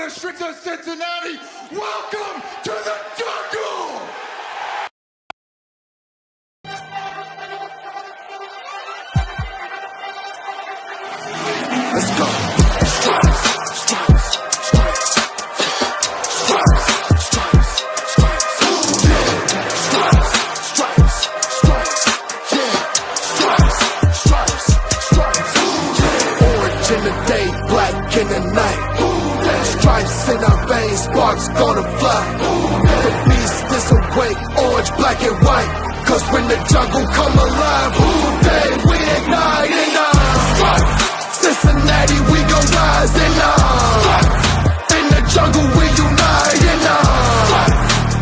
the streets of Cincinnati. Welcome to the jungle! Let's go. Stripes, stripes, stripes, stripes, stripes, stripes, yeah. Stripes, stripes, stripes, yeah. Stripes, stripes, stripes, yeah. Orange in the day, black in the night. Stripes in our veins, sparks gonna fly. The beast is awake, orange, black and white. Cause when the jungle come alive, who day we ignite and Cincinnati, we gon' rise and in the jungle we unite and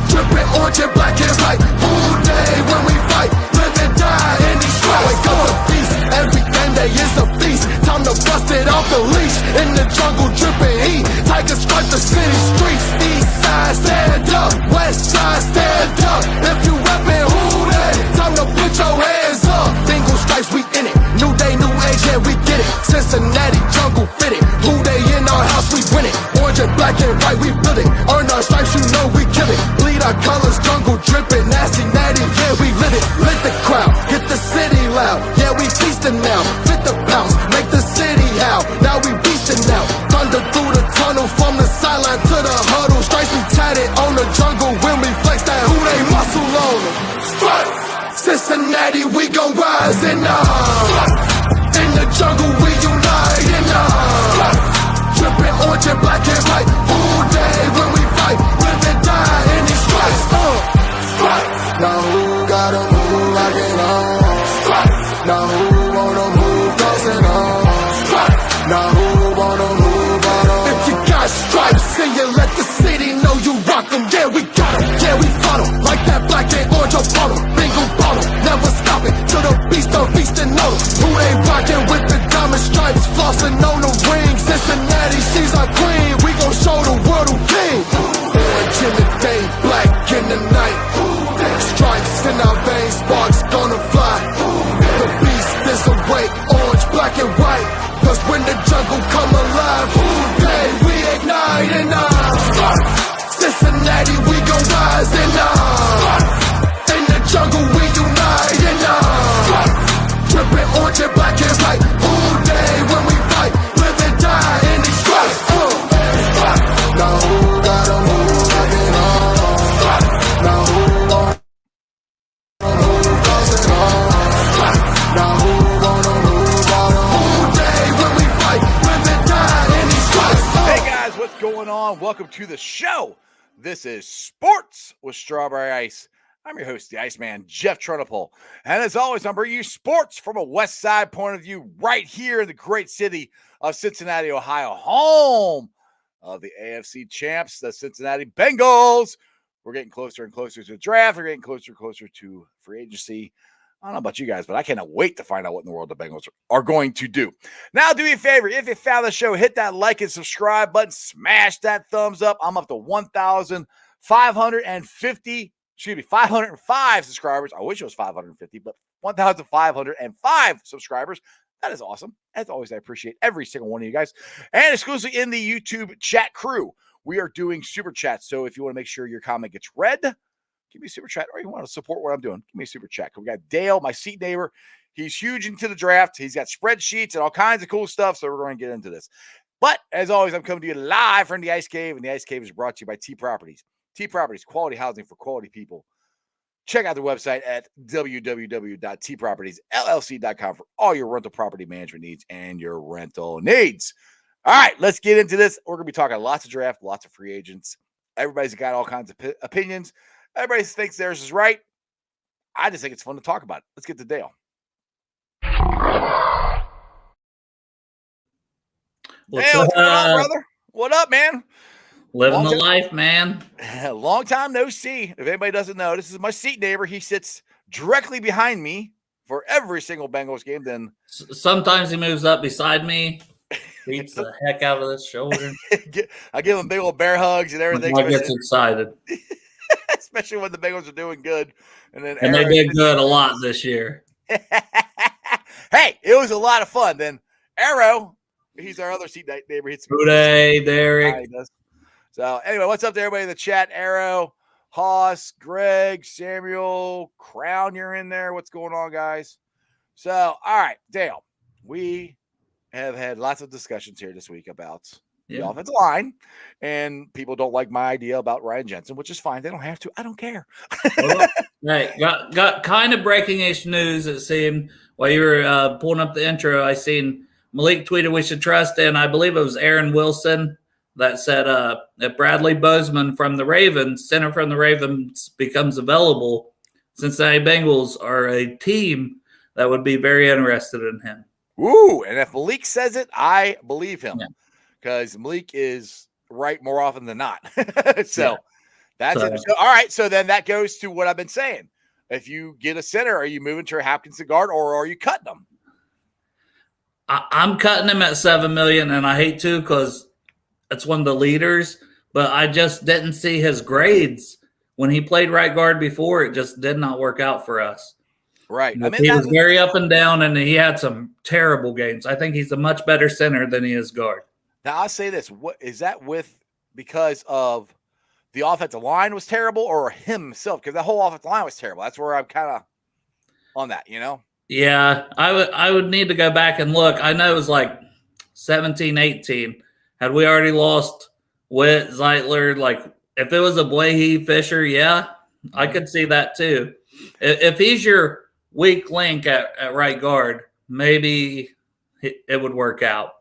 dripping orange and black and white. Who day when we fight, live and die in these stripes. Wake up the beast, every day is a feast. Time to bust it off the leash. In the jungle dripping heat, tigers strike the city streets. East side stand up, west side stand up. If you reppin' who day, time to put your hands up. Bengals stripes, we in it. New day, new age, yeah, we get it. Cincinnati jungle fitted. Who they in our house, we win it. Orange and black and white, we build it. Earn our stripes, you know we kill it. Bleed our colors, jungle dripping. Nasty, natty, yeah, we lit it. Lit the crowd, get the city loud. Yeah, we feasting now. Fit the pounds, make the city howl. Now we beastin' now. Thunder through the tunnel, from the sideline to the huddle. Stripes we tatted on the jungle when we flex that who they muscle on them. Stripes, Cincinnati, we gon' rise and in the jungle we unite and dripping orange and black and white. All day when we fight, live and die in these stripes. Stripes. Now who gotta move like it on? Stripes. Now who wanna move crossing on? Stripes. Now who wanna move on? If you got stripes, then you let the city know you rock 'em. Yeah, we got 'em. Yeah, we fought 'em. Like that black and orange upon 'em. Bingo bottle, never stop it. To the beast of feasting on 'em. Who they rockin' with the diamond stripes, flossing on the ring. Cincinnati, she's our queen. We gon' show the world who king. Orange in the day, black in the night. Stripes in our veins, sparks gonna fly. The beast is awake, orange, black and white. Cause when the jungle come alive, who day we ignite and Cincinnati, we gon' rise and in the jungle we unite and dripping orange and black and white. All day when we fight, live and die in these stripes. Now who gotta move like it on? Now who wanna move crossing on? Now who wanna move on? All day when we fight, live and die in these stripes. Hey guys, what's going on? Welcome to the show. This is Sports with Strawberry Ice. I'm your host, the Iceman, Jeff Trunapole. And as always, I'm bringing you sports from a West Side point of view right here in the great city of Cincinnati, Ohio, home of the AFC champs, the Cincinnati Bengals. We're getting closer and closer to the draft. We're getting closer and closer to free agency. I don't know about you guys, but I cannot wait to find out what in the world the Bengals are going to do. Now, do me a favor. If you found the show, hit that like and subscribe button. Smash that thumbs up. I'm up to 505 subscribers. I wish it was 550, but 1,505 subscribers. That is awesome. As always, I appreciate every single one of you guys. And exclusively in the YouTube chat crew, we are doing super chats. So if you want to make sure your comment gets read, give me a super chat, or you want to support what I'm doing, give me a super chat. We got Dale, my seat neighbor. He's huge into the draft. He's got spreadsheets and all kinds of cool stuff. So we're going to get into this. But as always, I'm coming to you live from the Ice Cave, and the Ice Cave is brought to you by T Properties. T Properties, quality housing for quality people. Check out the website at www.tpropertiesllc.com for all your rental property management needs and your rental needs. All right, let's get into this. We're going to be talking lots of draft, lots of free agents. Everybody's got all kinds of opinions. Everybody thinks theirs is right. I just think it's fun to talk about it. Let's get to Dale. What's Dale, what's going on, up? brother? What up, man? Living the life, man. Long time no see. If anybody doesn't know, this is my seat neighbor. He sits directly behind me for every single Bengals game. Then sometimes he moves up beside me, beats the heck out of this shoulder. I give him big old bear hugs and everything. I get excited. Especially when the Bengals are doing good. And they did good a lot this year. Hey, it was a lot of fun. Then Arrow, he's our other seat neighbor. Uday, Derek. So anyway, what's up to everybody in the chat? Arrow, Haas, Greg, Samuel, Crown, you're in there. What's going on, guys? So, all right, Dale, we have had lots of discussions here this week about the offensive line, and people don't like my idea about Ryan Jensen, which is fine. They don't have to. I don't care. Hey, got kind of breaking-ish news, it seemed. While you were pulling up the intro, I seen Malik tweeted we should trust in, I believe it was Aaron Wilson, that said if Bradley Bozeman from the Ravens, center from the Ravens, becomes available, Cincinnati Bengals are a team that would be very interested in him. Ooh, and if Malik says it, I believe him because Malik is right more often than not. That's it. So, all right, so then that goes to what I've been saying. If you get a center, are you moving to Hopkins to guard, or are you cutting them? I'm cutting him at $7 million, and I hate to because it's one of the leaders, but I just didn't see his grades when he played right guard before. It just did not work out for us. Right. I mean, he was very up and down, and he had some terrible games. I think he's a much better center than he is guard. Now, I'll say this. What is that because of the offensive line was terrible or himself? Because the whole offensive line was terrible. That's where I'm kind of on that, Yeah, I would need to go back and look. I know it was like 17, 18. Had we already lost Witt, Zeitler, like if it was a Blahe, Fisher, I could see that too. If he's your weak link at right guard, maybe it would work out.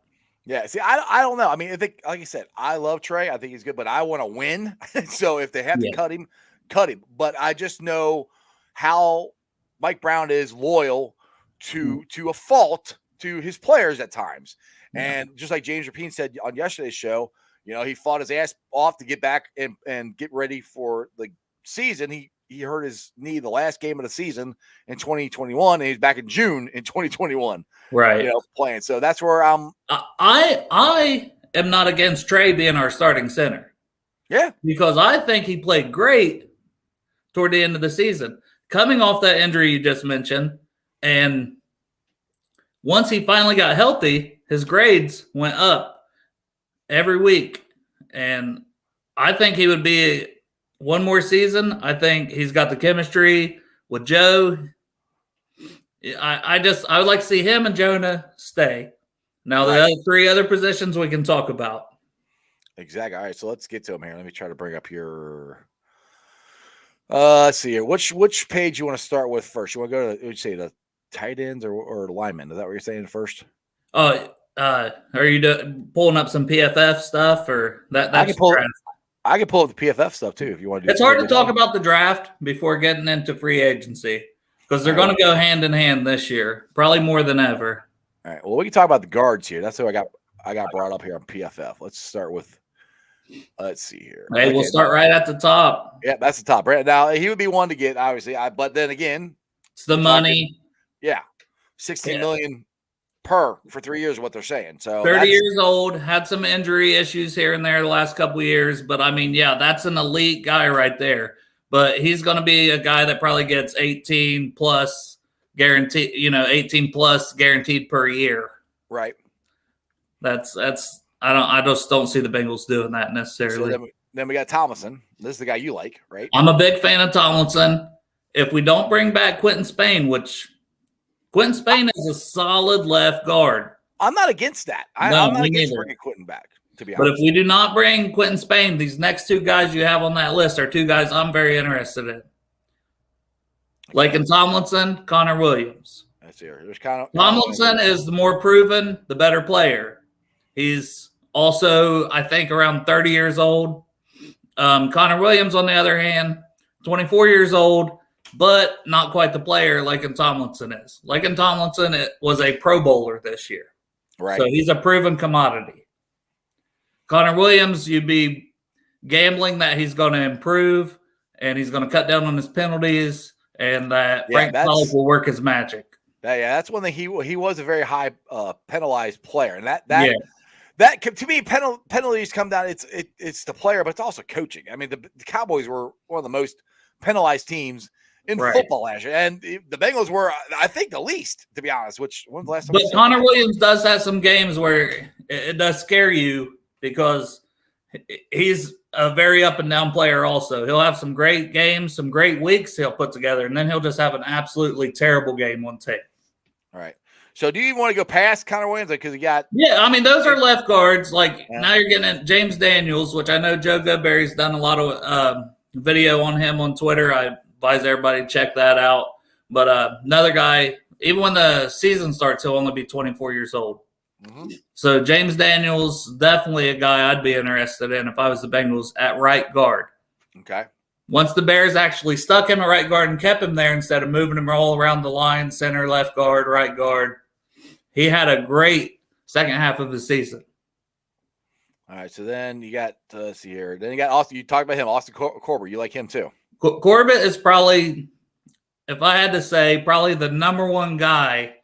Yeah, see, I don't know. I mean, like I said, I love Trey. I think he's good, but I want to win. So if they have to cut him, cut him. But I just know how Mike Brown is loyal to a fault to his players at times. And just like James Rapine said on yesterday's show, he fought his ass off to get back and get ready for the season. He hurt his knee the last game of the season in 2021, and he's back in June in 2021. Right. Playing. So that's where I'm. I am not against Trey being our starting center. Yeah. Because I think he played great toward the end of the season. Coming off that injury you just mentioned, and once he finally got healthy, his grades went up every week. And I think he would be one more season. I think he's got the chemistry with Joe. I would like to see him and Jonah stay. Now, the other three other positions we can talk about. Exactly. All right, so let's get to them here. Let me try to bring up your let's see here. Which page you want to start with first? You want to go to, would you say, the tight ends or linemen? Is that what you're saying first? Oh, are you pulling up some PFF stuff or that? That's I can pull up the PFF stuff too if you want to do it. It's hard to talk about the draft before getting into free agency because they're going to go hand in hand this year, probably more than ever. All right. Well, we can talk about the guards here. That's who I got brought up here on PFF. Let's start with. Let's see here. Hey, we'll start right at the top. Yeah, that's the top. Right now, he would be one to get, obviously. But then again, it's the money. Yeah, $16 million per for 3 years. What they're saying. So 30 years old, had some injury issues here and there the last couple of years, but I mean, that's an elite guy right there. But he's going to be a guy that probably gets 18 plus guaranteed. 18 plus guaranteed per year. Right. That's. I just don't see the Bengals doing that necessarily. So then we got Tomlinson. This is the guy you like, right? I'm a big fan of Tomlinson. If we don't bring back Quentin Spain, which Quentin Spain is a solid left guard. I'm not against that. I'm not against bringing Quentin back, to be honest. But if we do not bring Quentin Spain, these next two guys you have on that list are two guys I'm very interested in. Laken Tomlinson, Connor Williams. That's here. Tomlinson is the more proven, the better player. He's also, I think, around 30 years old. Connor Williams, on the other hand, 24 years old, but not quite the player Laken Tomlinson is. Laken Tomlinson was a Pro Bowler this year. Right. So he's a proven commodity. Connor Williams, you'd be gambling that he's going to improve and he's going to cut down on his penalties and that Frank Pollack will work his magic. That's one thing. He was a very high penalized player. And that to me, penalties come down. It's the player, but it's also coaching. I mean, the Cowboys were one of the most penalized teams in football last year, and the Bengals were, I think, the least, to be honest. When's the last time? But Connor Williams does have some games where it does scare you because he's a very up and down player also. He'll have some great games, some great weeks he'll put together, and then he'll just have an absolutely terrible game one tape. All right. So do you even want to go past Connor Williams? Because you got. Yeah, I mean, those are left guards. Like, now you're getting at James Daniels, which I know Joe Goodberry's done a lot of video on him on Twitter. I advise everybody to check that out. But another guy, even when the season starts, he'll only be 24 years old. Mm-hmm. So James Daniels, definitely a guy I'd be interested in if I was the Bengals at right guard. Okay. Once the Bears actually stuck him at right guard and kept him there instead of moving him all around the line, center, left guard, right guard, he had a great second half of the season. All right, so then you got, let's see here. Then you got Austin. You talked about him, Austin Corbett. You like him too? Corbett is probably, if I had to say, probably the number one guy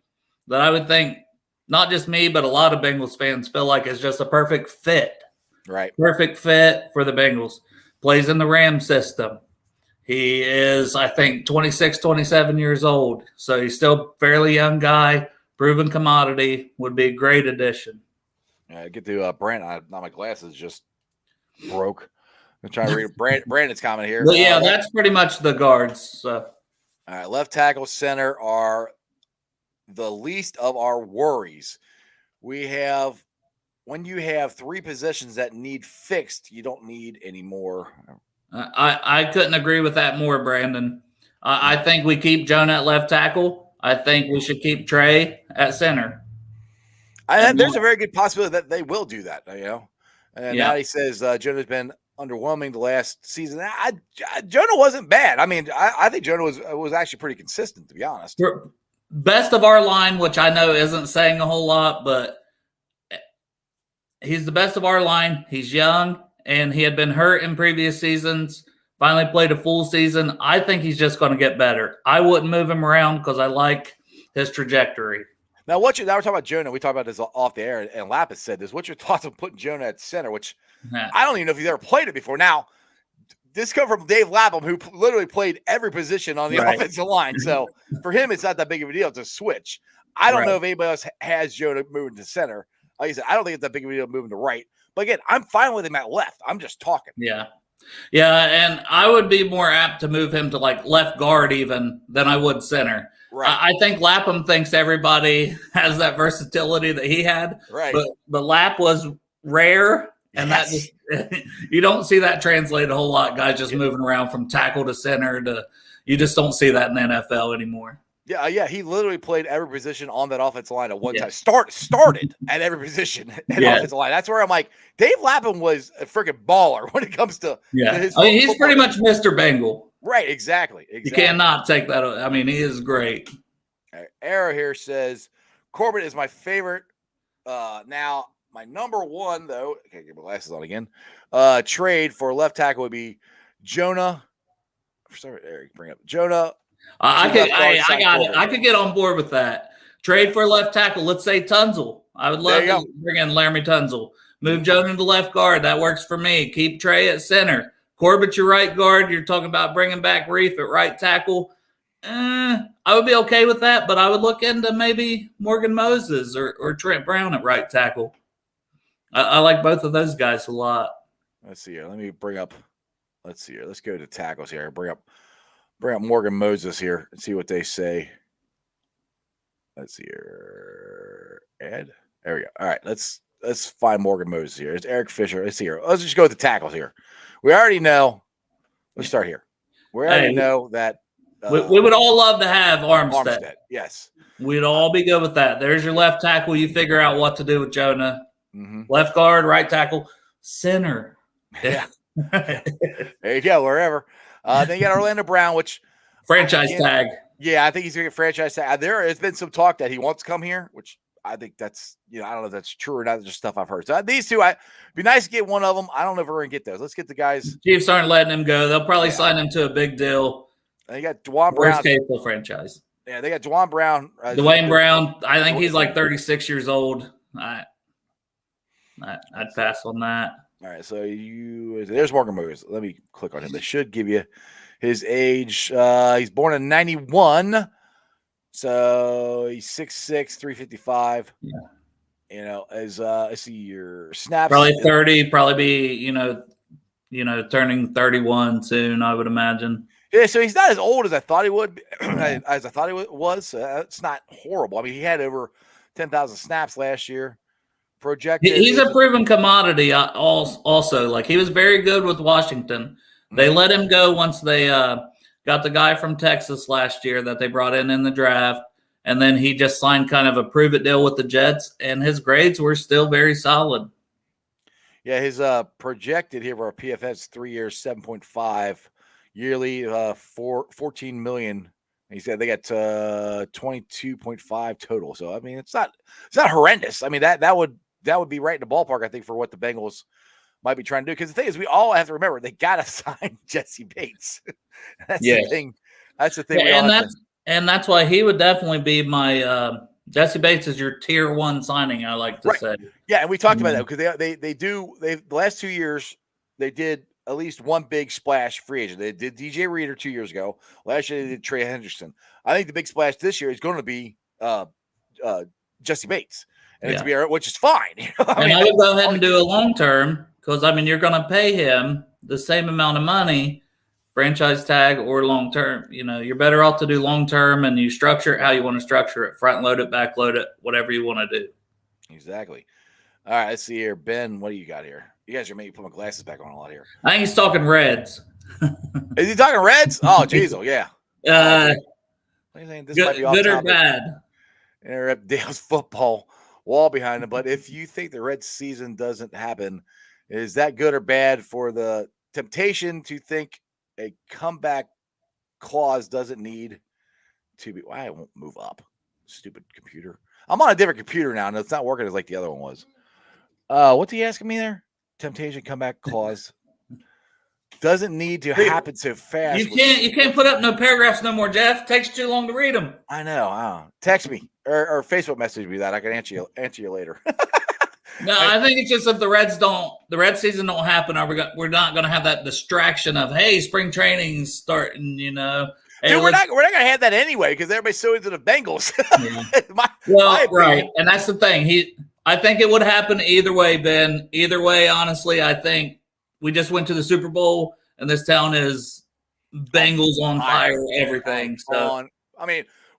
that I would think, not just me, but a lot of Bengals fans feel like is just a perfect fit. Right. Perfect fit for the Bengals. Plays in the Ram system. He is, I think, 26, 27 years old. So he's still a fairly young guy. Proven commodity. Would be a great addition. Yeah, get to Brandon. Now my glasses just broke. I'm trying to read Brandon's comment here. But yeah, that's pretty much the guards. So. All right, left tackle, center are the least of our worries. We have, when you have three positions that need fixed, you don't need any more. I couldn't agree with that more, Brandon. I think we keep Jonah at left tackle. I think we should keep Trey at center. There's a very good possibility that they will do that, And now he says Jonah's been underwhelming the last season. Jonah wasn't bad. I mean, I think Jonah was actually pretty consistent, to be honest. Best of our line, which I know isn't saying a whole lot, but he's the best of our line. He's young, and he had been hurt in previous seasons. Finally played a full season. I think he's just going to get better. I wouldn't move him around because I like his trajectory. Now we're talking about Jonah. We talked about this off the air, and Lapis said this. What's your thoughts on putting Jonah at center, which I don't even know if he's ever played it before. Now, this comes from Dave Lapham, who literally played every position on the offensive line. So for him, it's not that big of a deal to switch. I don't know if anybody else has Jonah moving to center. Like I said, I don't think it's that big of a deal moving to right. But again, I'm fine with him at left. I'm just talking. Yeah. Yeah, and I would be more apt to move him to like left guard even than I would center. Right. I think Lapham thinks everybody has that versatility that he had. Right. But Lap was rare, and that just, you don't see that translate a whole lot. Guys just moving around from tackle to center to you just don't see that in the NFL anymore. Yeah. He literally played every position on that offensive line at one time. Started at every position at offensive line. That's where I'm like, Dave Lapham was a freaking baller when it comes to his he's pretty much Mr. Bengal. Right, exactly. You cannot take that. I mean, he is great. Arrow here says Corbett is my favorite. Now, my number one, though, I can't get my glasses on again. Trade for left tackle would be Jonah. Sorry, Eric, bring up Jonah. I got it. I could get on board with that. Trade for left tackle. Let's say Tunzel. I would love to bring in Laramie Tunzel. Move Jonah to left guard. That works for me. Keep Trey at center. Corbett, your right guard. You're talking about bringing back Reef at right tackle. I would be okay with that, but I would look into maybe Morgan Moses or Trent Brown at right tackle. I like both of those guys a lot. Let's see here. Let me bring up. Let's see here. Let's go to tackles here. Bring up Morgan Moses here and see what they say. Let's see here. Ed. There we go. All right. Let's find Morgan Moses here. It's Eric Fisher. Let's see here. Let's just go with the tackles here. We already know. Let's start here. We already know that. We would all love to have Armstead. Yes. We'd all be good with that. There's your left tackle. You figure out what to do with Jonah. Mm-hmm. Left guard, right tackle, center. Yeah. There you go. Wherever. Then you got Orlando Brown, which franchise tag. Yeah, I think he's going to get franchise tag. There has been some talk that he wants to come here, which I think that's, I don't know if that's true or not. That's just stuff I've heard. So these two, it'd be nice to get one of them. I don't know if we're going to get those. Let's get the guys. Chiefs aren't letting him go. They'll probably sign him to a big deal. And you got Dwayne Brown. Worst case for franchise. Yeah, they got Dwayne Brown. Dwayne Brown, I think he's like 36 years old. I'd pass on that. All right, so there's Morgan Moses. Let me click on him. They should give you his age. He's born in 91, so he's 6'6", 355. Yeah. As I see your snaps. Probably 30, probably be, turning 31 soon, I would imagine. Yeah, so he's not as old as I thought he would, as I thought he was. It's not horrible. I mean, he had over 10,000 snaps last year. Projected. He's a proven commodity. Also, like he was very good with Washington. They let him go once they got the guy from Texas last year that they brought in the draft, and then he just signed kind of a prove it deal with the Jets, and his grades were still very solid. Yeah, his projected here for our PFS 3 years, 7.5 yearly, 14 million. He said they got 22.5 total. So I mean, it's not horrendous. I mean that would be right in the ballpark, I think, for what the Bengals might be trying to do. Because the thing is, we all have to remember they got to sign Jesse Bates. That's the thing. That's the thing. And that's why he would definitely be my Jesse Bates is your tier 1 signing. I like to say. Yeah, and we talked about that because they the last 2 years they did at least one big splash free agent. They did DJ Reader 2 years ago. Last year they did Trey Henderson. I think the big splash this year is going to be Jesse Bates, and which is fine. I would go ahead and do a long term because you're going to pay him the same amount of money, franchise tag or long term. You're better off to do long term, and you structure it how you want to structure it, front load it, back load it, whatever you want to do. Exactly. All right, let's see here, Ben. What do you got here? You guys are making me put my glasses back on a lot here. I think he's talking Reds. Is he talking Reds? Oh, geez, yeah. This might be good or bad. Interrupt Dale's football wall behind him. But if you think the Reds season doesn't happen, is that good or bad for the temptation to think a comeback clause doesn't need to be? Why I won't move up? Stupid computer. I'm on a different computer now, and it's not working as like the other one was. What's he asking me there? Temptation comeback clause doesn't need to happen so fast. You can't put up no paragraphs no more, Jeff. It takes too long to read them. I know. Text me or Facebook message me that I can answer you later. No, I think it's just if the Red season don't happen, we're not going to have that distraction of, hey, spring training's starting, Hey, dude, we're not going to have that anyway because everybody's so into the Bengals. Yeah. Right, and that's the thing. I think it would happen either way, Ben. Either way, honestly, I think we just went to the Super Bowl, and this town is Bengals on fire, everything. So,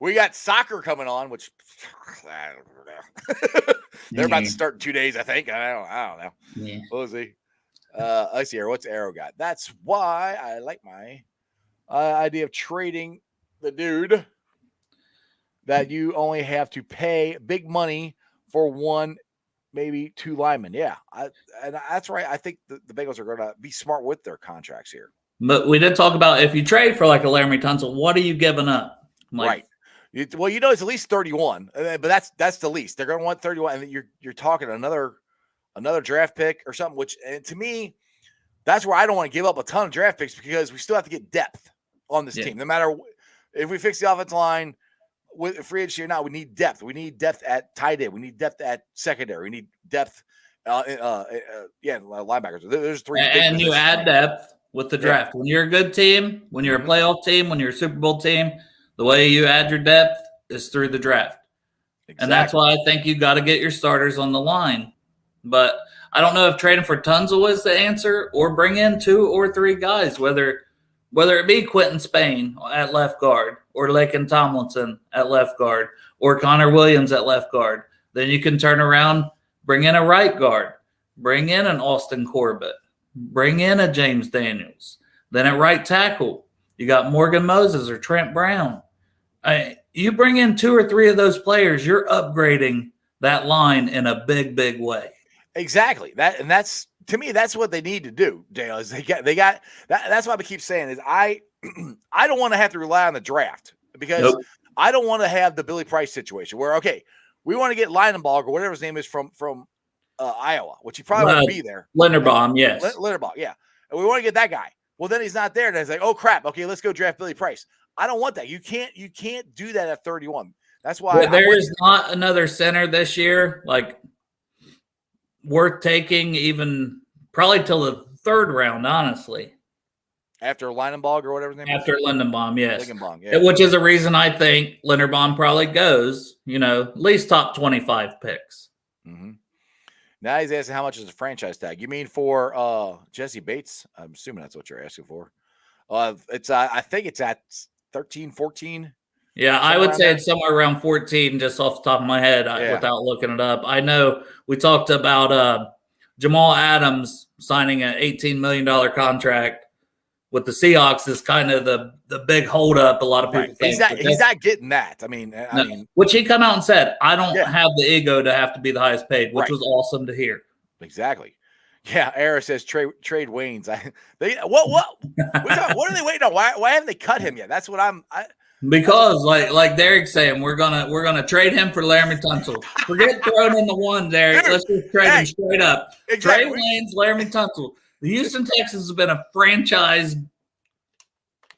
we got soccer coming on, which they're about to start in 2 days, I think. I don't know. Yeah. We'll see. Let's see here. What's Arrow got? That's why I like my idea of trading the dude that you only have to pay big money for one, maybe two linemen. Yeah, and that's right. I think the Bengals are going to be smart with their contracts here. But we did talk about if you trade for like a Laramie Tunsil, what are you giving up? Right. It's at least 31, but that's the least. They're going to want 31, and you're talking another draft pick or something. Which, and to me, that's where I don't want to give up a ton of draft picks because we still have to get depth on this team. No matter if we fix the offensive line with free agency or not, we need depth. We need depth at tight end. We need depth at secondary. We need depth. Linebackers. There's three. And you add depth with the draft. When you're a good team, when you're a playoff team, when you're a Super Bowl team, the way you add your depth is through the draft. Exactly. And that's why I think you got to get your starters on the line. But I don't know if trading for Tunsil is the answer or bring in 2 or 3 guys, whether it be Quentin Spain at left guard or Laken Tomlinson at left guard or Connor Williams at left guard. Then you can turn around, bring in a right guard, bring in an Austin Corbett, bring in a James Daniels. Then at right tackle, you got Morgan Moses or Trent Brown. You bring in 2 or 3 of those players, you're upgrading that line in a big, big way. Exactly. That's to me, that's what they need to do, Dale. Is they got that. That's what I keep saying is I don't want to have to rely on the draft because I don't want to have the Billy Price situation where we want to get Linenberg or whatever his name is from Iowa, which he probably won't be there. Linderbaum, yes. Linderbaum, yeah. And we want to get that guy. Well, then he's not there, and it's like, oh crap. Okay, let's go draft Billy Price. I don't want that. You can't do that at 31. That's why there is not another center this year like worth taking, even probably till the 3rd round, honestly. After Linenberg or whatever his name is? After Lindenbaum, yes. Lindenbaum, yeah. Which is a reason I think Linderbaum probably goes, at least top 25 picks. Mm-hmm. Now he's asking how much is the franchise tag. You mean for Jesse Bates? I'm assuming that's what you're asking for. It's I think it's at 13, 14. Yeah, I would say it's somewhere around 14, just off the top of my head, without looking it up. I know we talked about Jamal Adams signing an $18 million contract with the Seahawks is kind of the big holdup. A lot of people think he's not getting that. I mean, which he come out and said, I don't have the ego to have to be the highest paid, which was awesome to hear. Exactly. Yeah, Era says trade Waynes. What are they waiting on? Why haven't they cut him yet? That's what because like Derek's saying, we're gonna trade him for Laramie Tunsil. Forget throwing in the one, Derek. Dude, let's just trade him straight up. Exactly. Trade Waynes, Laramie Tunsil. The Houston Texans have been a franchise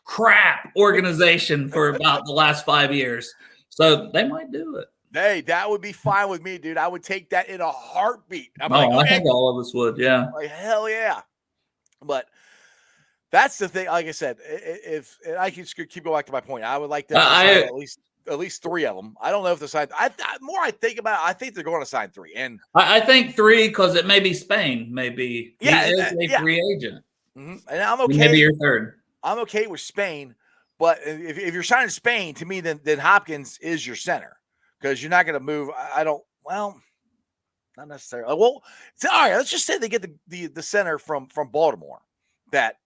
crap organization for about the last 5 years, so they might do it. Hey, that would be fine with me, dude. I would take that in a heartbeat. I think all of us would, yeah. Like, hell yeah. But that's the thing. Like I said, if I can keep going back to my point, I would like to sign at least 3 of them. I don't know if the sign. More I think about it, I think they're going to sign 3. And I think 3 because it may be Spain. Maybe he is a free agent. Mm-hmm. And I'm okay. Maybe your third. I'm okay with Spain, but if you're signing Spain, to me, then Hopkins is your center. Because you're not going to move. Not necessarily. Well, all right. Let's just say they get the center from Baltimore that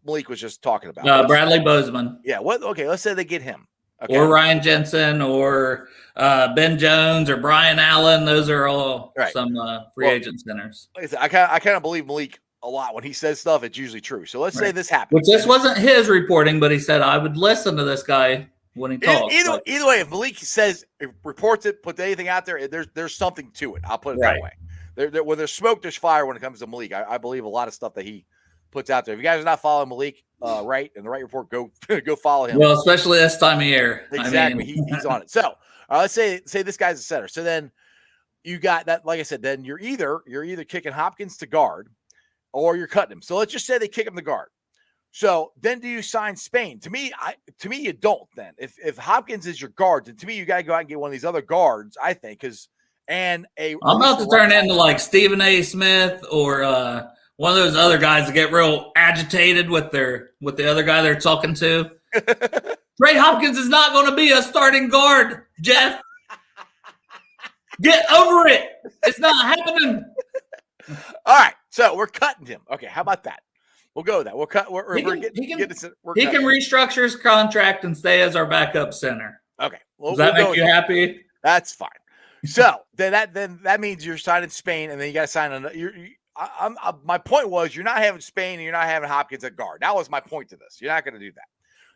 Malik was just talking about. Bradley Bozeman. Yeah. Okay. Let's say they get him. Okay. Or Ryan Jensen or Ben Jones or Brian Allen. Those are all some free agent centers. I kind of believe Malik a lot when he says stuff. It's usually true. So let's say this happens. Which this wasn't his reporting, but he said I would listen to this guy when he talks. Either way, if Malik reports it, puts anything out there, there's something to it. I'll put it that way. When there's smoke, there's fire when it comes to Malik. I believe a lot of stuff that he puts out there. If you guys are not following Malik, and the right report, go follow him. Well, especially this time of year. Exactly. He's on it. So let's say this guy's a center. So then you got that, like I said, then you're either kicking Hopkins to guard or you're cutting him. So let's just say they kick him to guard. So then do you sign Spain? To me, you don't then. If Hopkins is your guard, then to me, you got to go out and get one of these other guards, I think, I'm about to turn into like Stephen A. Smith or one of those other guys that get real agitated with the other guy they're talking to. Trey Hopkins is not going to be a starting guard, Jeff. Get over it. It's not happening. All right. So we're cutting him. Okay. How about that? We'll go with that. We'll cut. He can restructure his contract and stay as our backup center. Okay. Does that make you happy? That's fine. So then that means you're signing Spain, and then you got to sign another. My point was you're not having Spain and you're not having Hopkins at guard. That was my point to this. You're not going to do that.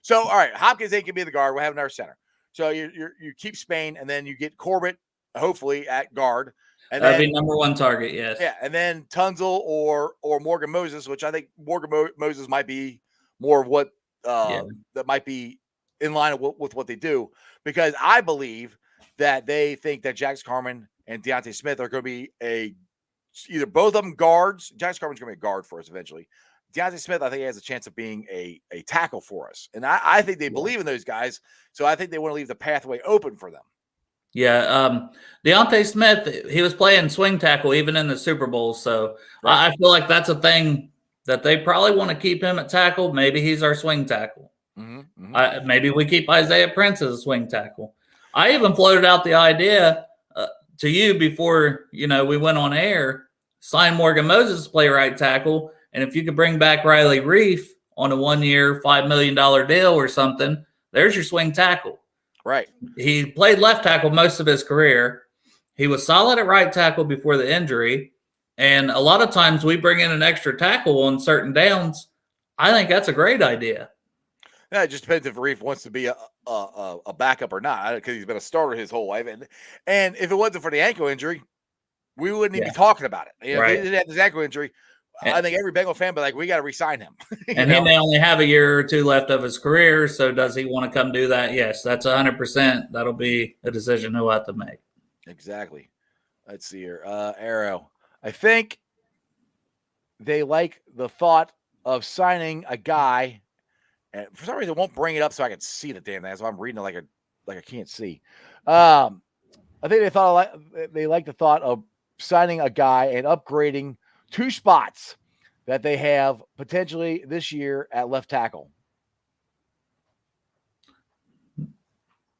So all right, Hopkins ain't gonna be the guard. We'll have another center. So you keep Spain, and then you get Corbett hopefully at guard. And that'd be number 1 target, yes. Yeah, and then Tunsil or Morgan Moses, which I think Morgan Moses might be more of what that might be in line with what they do, because I believe that they think that Jax Carman and Deontay Smith are going to be either both of them guards. Jax Carman's going to be a guard for us eventually. Deontay Smith, I think, has a chance of being a tackle for us, and I think they believe in those guys, so I think they want to leave the pathway open for them. Yeah, Deontay Smith, he was playing swing tackle even in the Super Bowl, so I feel like that's a thing that they probably want to keep him at tackle. Maybe he's our swing tackle. Mm-hmm. Maybe we keep Isaiah Prince as a swing tackle. I even floated out the idea to you before we went on air, sign Morgan Moses to play right tackle, and if you could bring back Riley Reif on a 1-year, $5 million deal or something, there's your swing tackle. Right. He played left tackle most of his career. He was solid at right tackle before the injury. And a lot of times we bring in an extra tackle on certain downs. I think that's a great idea. Yeah, it just depends if Reif wants to be a backup or not, because he's been a starter his whole life. And if it wasn't for the ankle injury, we wouldn't even be talking about it. If he didn't have this ankle injury, I think every Bengal fan would be like, we got to re-sign him. And he may only have a year or 2 left of his career, so does he want to come do that? Yes, that's 100%. That'll be a decision he'll have to make. Exactly. Let's see here. Arrow. I think they like the thought of signing a guy, and for some reason won't bring it up so I can see the damn thing. So I'm reading it like I can't see. I think they like the thought of signing a guy and upgrading 2 spots that they have potentially this year at left tackle.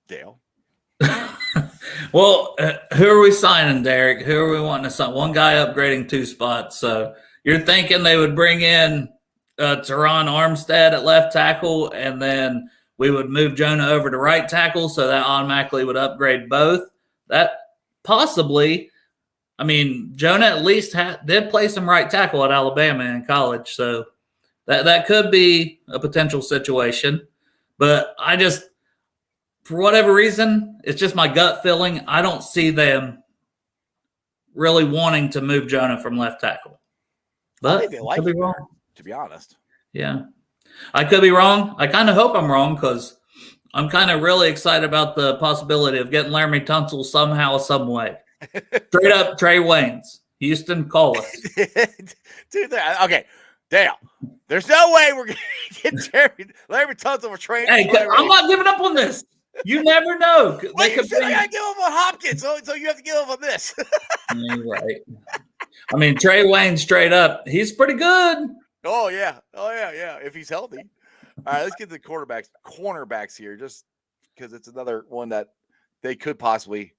Dale. Well, who are we signing, Derek? Who are we wanting to sign? One guy upgrading 2 spots. So you're thinking they would bring in Teron Armstead at left tackle, and then we would move Jonah over to right tackle, so that automatically would upgrade both. That possibly, I mean, Jonah at least did play some right tackle at Alabama in college, so that could be a potential situation. But I just, for whatever reason, it's just my gut feeling. I don't see them really wanting to move Jonah from left tackle. But I think they like could be him, wrong. to be honest. Yeah. I could be wrong. I kind of hope I'm wrong because I'm kind of really excited about the possibility of getting Laramie Tunsil somehow, some way. Straight up Trey Waynes. Houston, call us. Dude, okay, Dale, there's no way we're going to get Laramie Tunsil for training. Hey, I'm not giving up on this. You never know. Well, you said I got to give him on Hopkins, so you have to give him on this. You're right. I mean, Trey Wayne straight up, he's pretty good. Oh, yeah. If he's healthy. All right, let's get the cornerbacks here, just because it's another one that they could possibly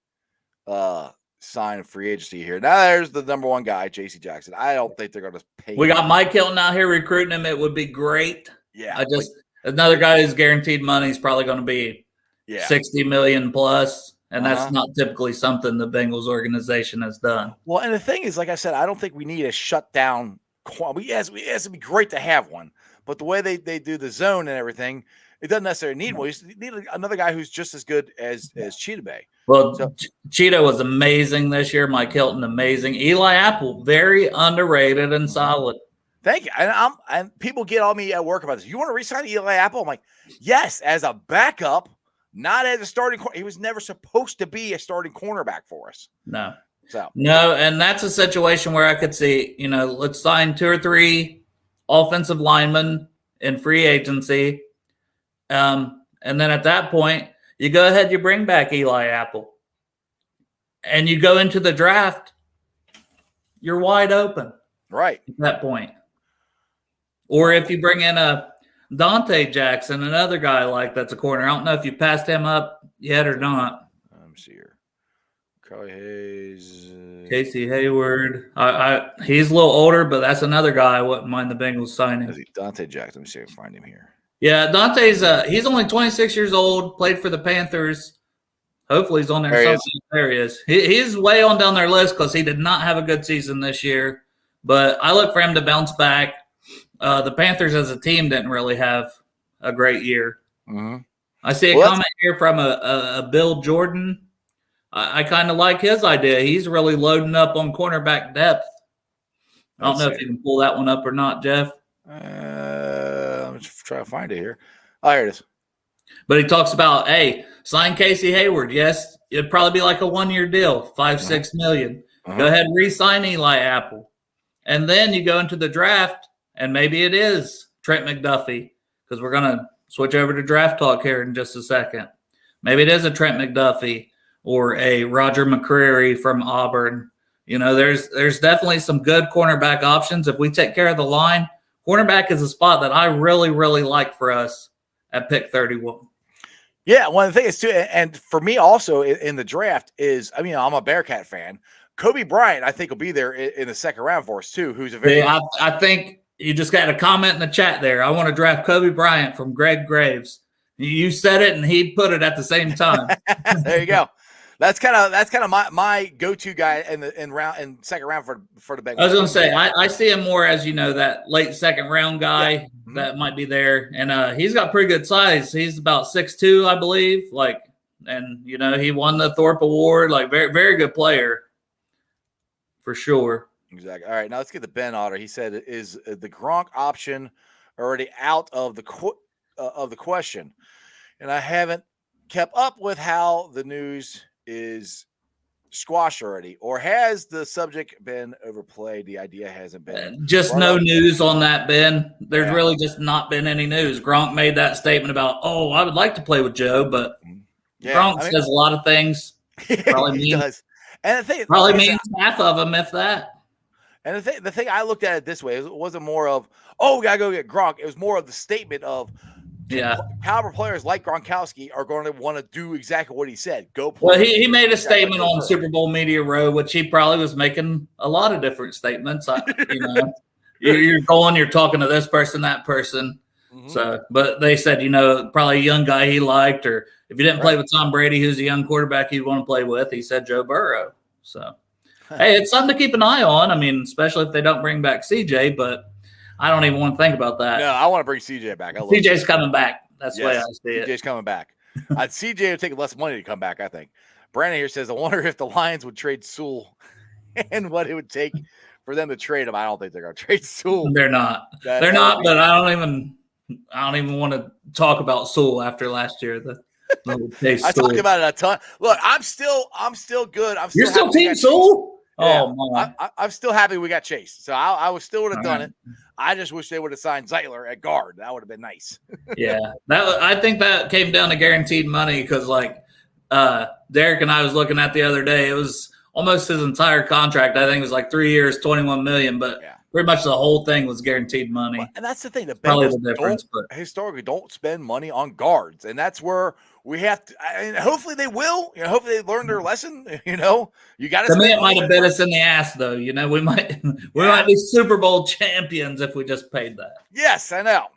sign a free agency here. Now there's the number 1 guy, J.C. Jackson. I don't think they're going to pay We him. got Mike Hilton out here recruiting him. It would be great. Yeah. Another guy who's guaranteed money is probably going to be $60 million plus, and that's not typically something the Bengals organization has done. Well, and the thing is, like I said, I don't think we need a shutdown. Yes, it'd be great to have one, but the way they do the zone and everything, it doesn't necessarily need one. You need another guy who's just as good as Cheetah Bay. Well, Cheetah was amazing this year. Mike Hilton, amazing. Eli Apple, very underrated and solid. Thank you. And people get on me at work about this. You want to re-sign Eli Apple? I'm like, yes, as a backup, not as a starting. He was never supposed to be a starting cornerback for us. No. So no, and that's a situation where I could see, let's sign 2 or 3 offensive linemen in free agency. And then at that point, you go ahead, you bring back Eli Apple. And you go into the draft, you're wide open. Right. At that point. Or if you bring in a Dante Jackson, another guy like that's a corner. I don't know if you passed him up yet or not. Let me see here. Carly Hayes. Casey Hayward. He's a little older, but that's another guy I wouldn't mind the Bengals signing. Dante Jackson. Let me see if I can find him here. Yeah, Dante's he's only 26 years old, played for the Panthers. Hopefully he's on there in some areas. He's way on down their list because he did not have a good season this year. But I look for him to bounce back. The Panthers as a team didn't really have a great year. Mm-hmm. I see a comment here from a Bill Jordan. I kind of like his idea. He's really loading up on cornerback depth. I don't know if you can pull that one up or not, Jeff. Let me try to find it here. Oh, here it is. But he talks about, hey, sign Casey Hayward. Yes, it'd probably be like a 1-year deal, $5-6 million. Go ahead and re-sign Eli Apple. And then you go into the draft, and maybe it is Trent McDuffie, because we're going to switch over to draft talk here in just a second. Maybe it is a Trent McDuffie or a Roger McCreary from Auburn. There's definitely some good cornerback options. If we take care of the line, cornerback is a spot that I really, really like for us at pick 31. Yeah, one of the things too, and for me also in the draft is, I'm a Bearcat fan. Kobe Bryant, I think, will be there in the second round for us too. Who's a very I think you just got a comment in the chat there. I want to draft Kobe Bryant from Greg Graves. You said it, and he put it at the same time. There you go. That's kind of my go-to guy in second round for the Bengals. I was going to say I see him more as that late second round guy that might be there, and he's got pretty good size. He's about 6'2", I believe. He won the Thorpe Award. Very very good player for sure. Exactly. All right, now let's get to Ben Otter. He said, "Is the Gronk option already out of the question?" And I haven't kept up with how the news is squashed already, or has the subject been overplayed? The idea hasn't been just no news on that, Ben. There's really just not been any news. Gronk made that statement about, I would like to play with Joe, but Gronk says a lot of things. He does. And the thing, Probably means half of them, if that. And the thing I looked at it this way, it wasn't more of, oh, we gotta go get Gronk. It was more of the statement of, caliber players like Gronkowski are going to want to do exactly what he said. Go play. Well, he made a statement on Super Bowl Media Row, which he probably was making a lot of different statements. You're talking to this person, that person. Mm-hmm. So, but they said, probably a young guy he liked, or if you didn't play with Tom Brady, who's a young quarterback you'd want to play with, he said Joe Burrow. So, hey, it's something to keep an eye on. I mean, especially if they don't bring back CJ, but I don't even want to think about that. No, I want to bring CJ back. CJ's coming back. That's the way I see it. CJ's coming back. CJ would take less money to come back, I think. Brandon here says, I wonder if the Lions would trade Sewell and what it would take for them to trade him. I don't think they're going to trade Sewell. They're not. They're not, but I don't even want to talk about Sewell after last year. I talked about it a ton. Look, I'm still good. You're still team Sewell? Yeah. Oh, man. I'm still happy we got Chase. So I still would have done it. I just wish they would have signed Zeitler at guard. That would have been nice. Yeah. I think that came down to guaranteed money because, Derek and I was looking at the other day, it was almost his entire contract. I think it was like 3 years, $21 million, but pretty much the whole thing was guaranteed money. And that's the thing. The Bengals historically don't spend money on guards. And that's where we have to, hopefully they will. Hopefully they learn their lesson. You got to. To me, it might have bit us in the ass, though. We might be Super Bowl champions if we just paid that. Yes, I know.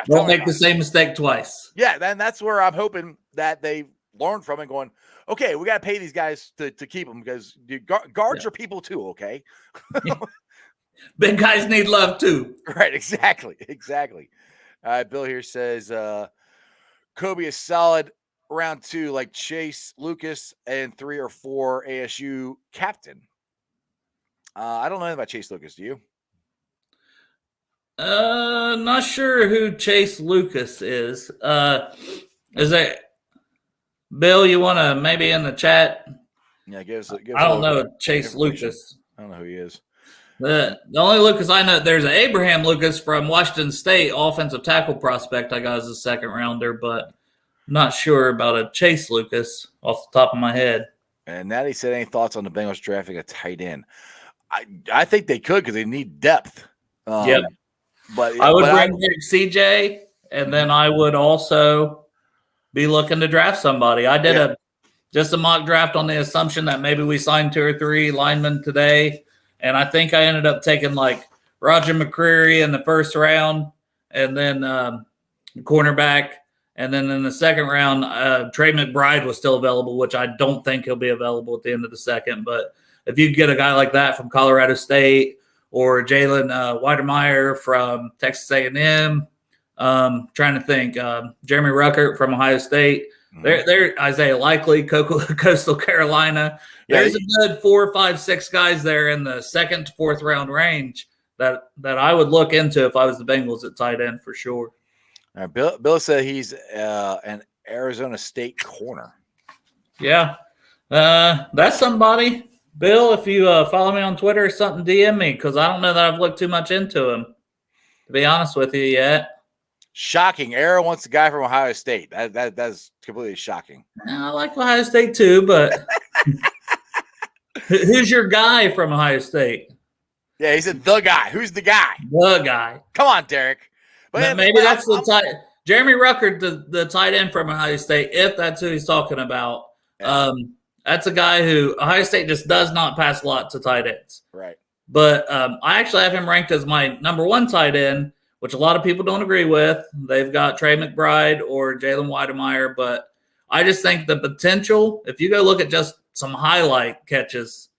Don't make the same mistake twice. Yeah, then that's where I'm hoping that they learn from it, going, okay, we got to pay these guys to keep them because guards are people too. Okay. Big guys need love too. Right. Exactly. Bill here says Kobe is solid round 2, like Chase Lucas and 3 or 4 ASU captain. I don't know anything about Chase Lucas. Do you? Not sure who Chase Lucas is. Is that Bill? You want to maybe in the chat? Yeah, give us I don't know Chase Lucas. I don't know who he is. The only Lucas I know, there's an Abraham Lucas from Washington State, offensive tackle prospect I got as a second rounder, but I'm not sure about a Chase Lucas off the top of my head. And Natty said, any thoughts on the Bengals drafting a tight end? I think they could because they need depth. But I would bring CJ, and then I would also be looking to draft somebody. I did just a mock draft on the assumption that maybe we signed 2 or 3 linemen today. And I think I ended up taking Roger McCreary in the first round and then cornerback. And then in the second round, Trey McBride was still available, which I don't think he'll be available at the end of the second. But if you get a guy like that from Colorado State or Jalen Weidermeyer from Texas A&M, trying to think, Jeremy Ruckert from Ohio State, they're Isaiah Likely, Coastal Carolina. There's a good 4, 5, 6 guys there in the 2nd to 4th round range that I would look into if I was the Bengals at tight end for sure. All right, Bill said he's an Arizona State corner. Yeah, that's somebody. Bill, if you follow me on Twitter or something, DM me because I don't know that I've looked too much into him, to be honest with you yet. Shocking. Arrow wants the guy from Ohio State. That's completely shocking. I like Ohio State too, but who's your guy from Ohio State? Yeah, he said the guy. Who's the guy? The guy. Come on, Derek. But maybe that's the tight. Jeremy Ruckert, the tight end from Ohio State, if that's who he's talking about. Yeah. That's a guy who Ohio State just does not pass a lot to tight ends. Right. But I actually have him ranked as my number 1 tight end, which a lot of people don't agree with. They've got Trey McBride or Jalen Weidermeyer, but I just think the potential, if you go look at just some highlight catches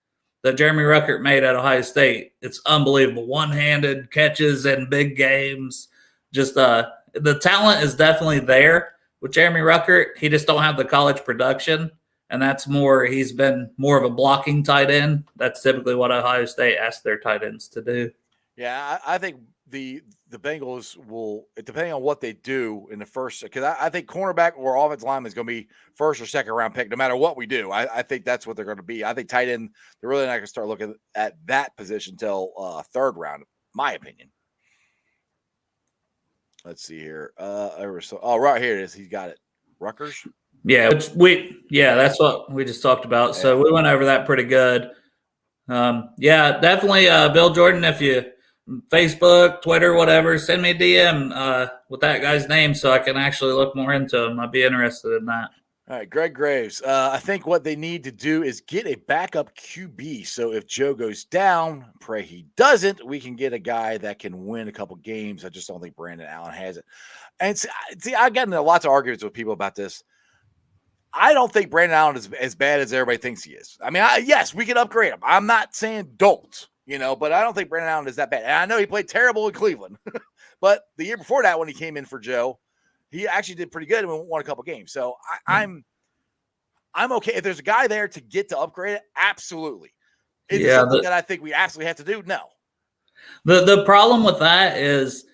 that Jeremy Ruckert made at Ohio State, it's unbelievable. One-handed catches in big games. Just the talent is definitely there with Jeremy Ruckert. He just don't have the college production, and that's he's been more of a blocking tight end. That's typically what Ohio State asks their tight ends to do. Yeah, I think the Bengals will, depending on what they do in the first, because I think cornerback or offensive lineman is going to be 1st or 2nd round pick no matter what we do. I think that's what they're going to be. I think tight end, they're really not going to start looking at that position until 3rd round, in my opinion. Let's see here. Right here it is. He's got it. Rutgers? Yeah, that's what we just talked about. Yeah. So we went over that pretty good. Yeah, definitely, Bill Jordan, if you Facebook, Twitter, whatever, send me a DM with that guy's name so I can actually look more into him. I'd be interested in that. All right, Greg Graves. I think what they need to do is get a backup QB. So if Joe goes down, pray he doesn't, we can get a guy that can win a couple games. I just don't think Brandon Allen has it. And see, I've gotten into lots of arguments with people about this. I don't think Brandon Allen is as bad as everybody thinks he is. I mean, yes, we can upgrade him. I'm not saying don't, but I don't think Brandon Allen is that bad. And I know he played terrible in Cleveland, but the year before that, when he came in for Joe, he actually did pretty good and won a couple games. So I'm okay. If there's a guy there to get to upgrade it, absolutely. Is it something that I think we absolutely have to do? No. The problem with that is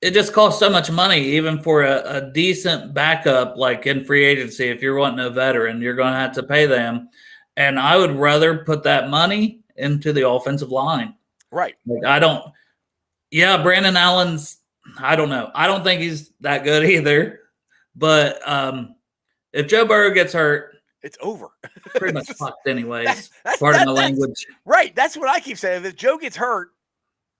it just costs so much money, even for a decent backup, like in free agency. If you're wanting a veteran, you're going to have to pay them. And I would rather put that money into the offensive line. Right. Brandon Allen's, I don't know. I don't think he's that good either. But if Joe Burrow gets hurt, it's over. Pretty much fucked anyways. Pardon the language. Right. That's what I keep saying. If Joe gets hurt,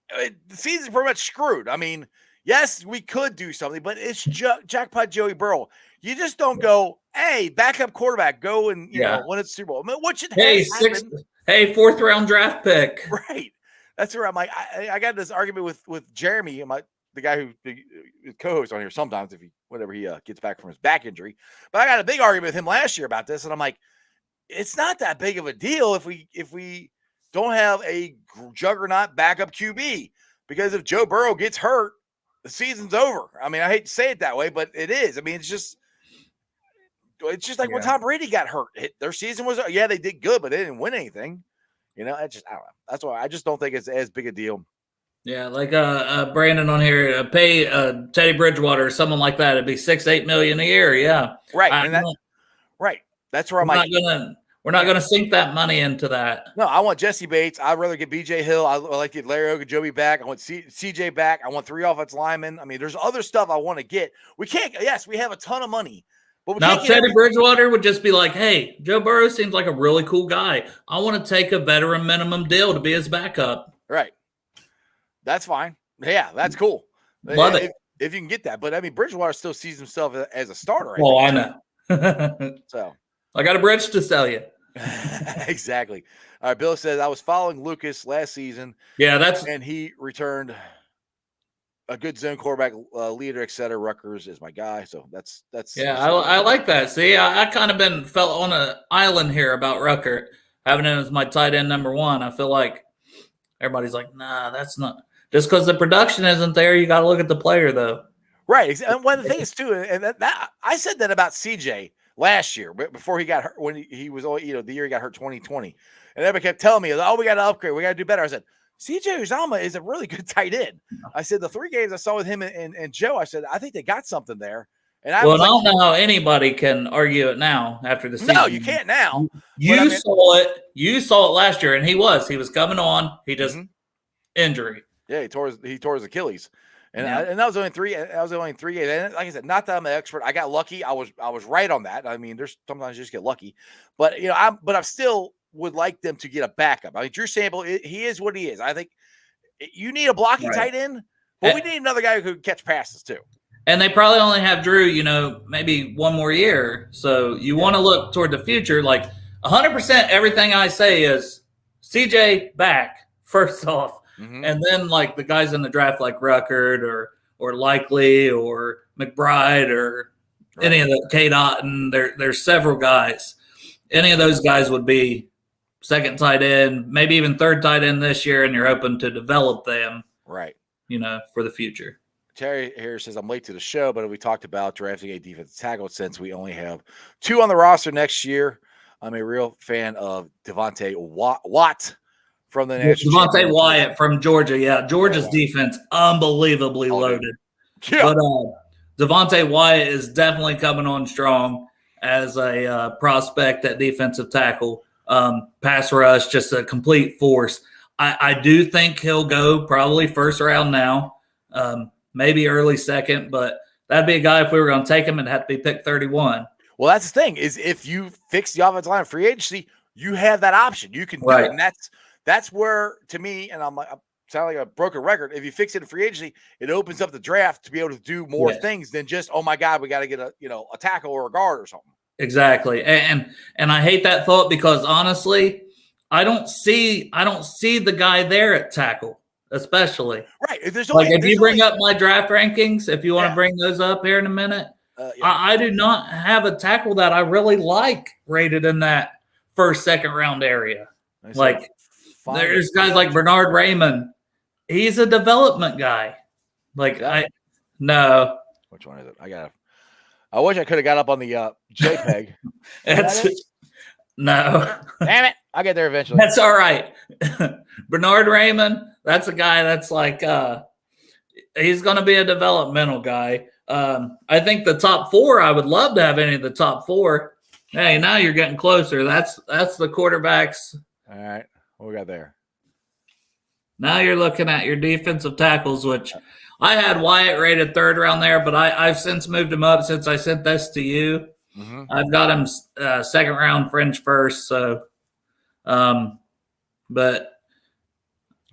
the season's pretty much screwed. I mean, yes, we could do something, but it's jackpot Joey Burrow. You just don't go, hey, backup quarterback, go and win a Super Bowl. I mean, what should happen? Fourth round draft pick. Right. That's where I'm like, I got this argument with Jeremy, the guy who co-hosts on here sometimes whenever he gets back from his back injury. But I got a big argument with him last year about this, and I'm like, it's not that big of a deal if we don't have a juggernaut backup QB, because if Joe Burrow gets hurt, the season's over. I mean, I hate to say it that way, but it is. I mean, it's just like when Tom Brady got hurt. Their season was, they did good, but they didn't win anything. I don't know. That's why I just don't think it's as big a deal. Yeah, like Brandon on here, pay Teddy Bridgewater or someone like that. It'd be $6-8 million a year. Yeah, right. Right. That's where we're not gonna sink that money into that. No, I want Jesse Bates. I'd rather get BJ Hill. I like to get Larry Ogunjobi back. I want CJ back. I want 3 offensive linemen. I mean, there's other stuff I want to get. We can't. Yes, we have a ton of money. But now Teddy Bridgewater would just be like, hey, Joe Burrow seems like a really cool guy. I want to take a veteran minimum deal to be his backup. Right. That's fine. Yeah, that's cool. Love it. If you can get that. But, I mean, Bridgewater still sees himself as a starter. I know. So I got a bridge to sell you. Exactly. All right, Bill says, I was following Lucas last season. Yeah, and he returned a good zone quarterback, leader, et cetera. Rutgers is my guy. So that's I like that. See, I kind of felt on an island here about Rucker, having him as my tight end number 1. I feel like everybody's like, nah, that's not. Just because the production isn't there, you got to look at the player, though. Right. And one of the things, too, and that I said that about CJ last year, before he got hurt, when he was, the year he got hurt, 2020. And everybody kept telling me, we got to upgrade. We got to do better. I said, CJ Uzomah is a really good tight end. I said, the 3 games I saw with him and Joe, I said, I think they got something there. And I don't know how anybody can argue it now after the season. No, you can't now. You saw it. You saw it last year, and he was coming on. He just injury. Yeah, he tore his Achilles, and that was only 3. That was only 3 games. And like I said, not that I'm an expert. I got lucky. I was right on that. I mean, there's sometimes you just get lucky, but I still would like them to get a backup. I mean, Drew Sample, he is what he is. I think you need a blocking tight end, but we need another guy who can catch passes too. And they probably only have Drew, maybe 1 more year. So you want to look toward the future. Like 100% everything I say is CJ back first off. Mm-hmm. And then like the guys in the draft like Ruckert or Likely or McBride or any of the K. Otten, there's several guys. Any of those guys would be second tight end, maybe even third tight end this year, and you're hoping to develop them, right? For the future. Terry here says, I'm late to the show, but we talked about drafting a defensive tackle since we only have 2 on the roster next year. I'm a real fan of Devontae Watt from the national. Devontae Wyatt from Georgia. Yeah, Georgia's defense, unbelievably loaded. Yeah. But Devontae Wyatt is definitely coming on strong as a prospect at defensive tackle. Pass rush, just a complete force. I do think he'll go probably first round now. Maybe early second, but that'd be a guy, if we were going to take him, it'd have to be pick 31. Well, that's the thing is if you fix the offensive line free agency, you have that option. You can do it, and that's where to me, and I'm sound like a broken record. If you fix it in free agency, it opens up the draft to be able to do more things than just, oh my God, we got to get a tackle or a guard or something. Exactly, and I hate that thought because honestly, I don't see the guy there at tackle, especially. Right. If you bring up my draft rankings, if you want to bring those up here in a minute, I do not have a tackle that I really like rated in that first, second round area. Like there's guys like Bernard Raymond. He's a development guy. No. Which one is it? I wish I could have got up on the JPEG. No. Damn it. I'll get there eventually. That's all right. Bernard Raymond, that's a guy that's like he's going to be a developmental guy. I think the top 4, I would love to have any of the top 4. Hey, now you're getting closer. That's the quarterbacks. All right. What we got there? Now you're looking at your defensive tackles, which I had Wyatt rated 3rd round there, but I've since moved him up since I sent this to you. Mm-hmm. I've got him 2nd round fringe first. So, but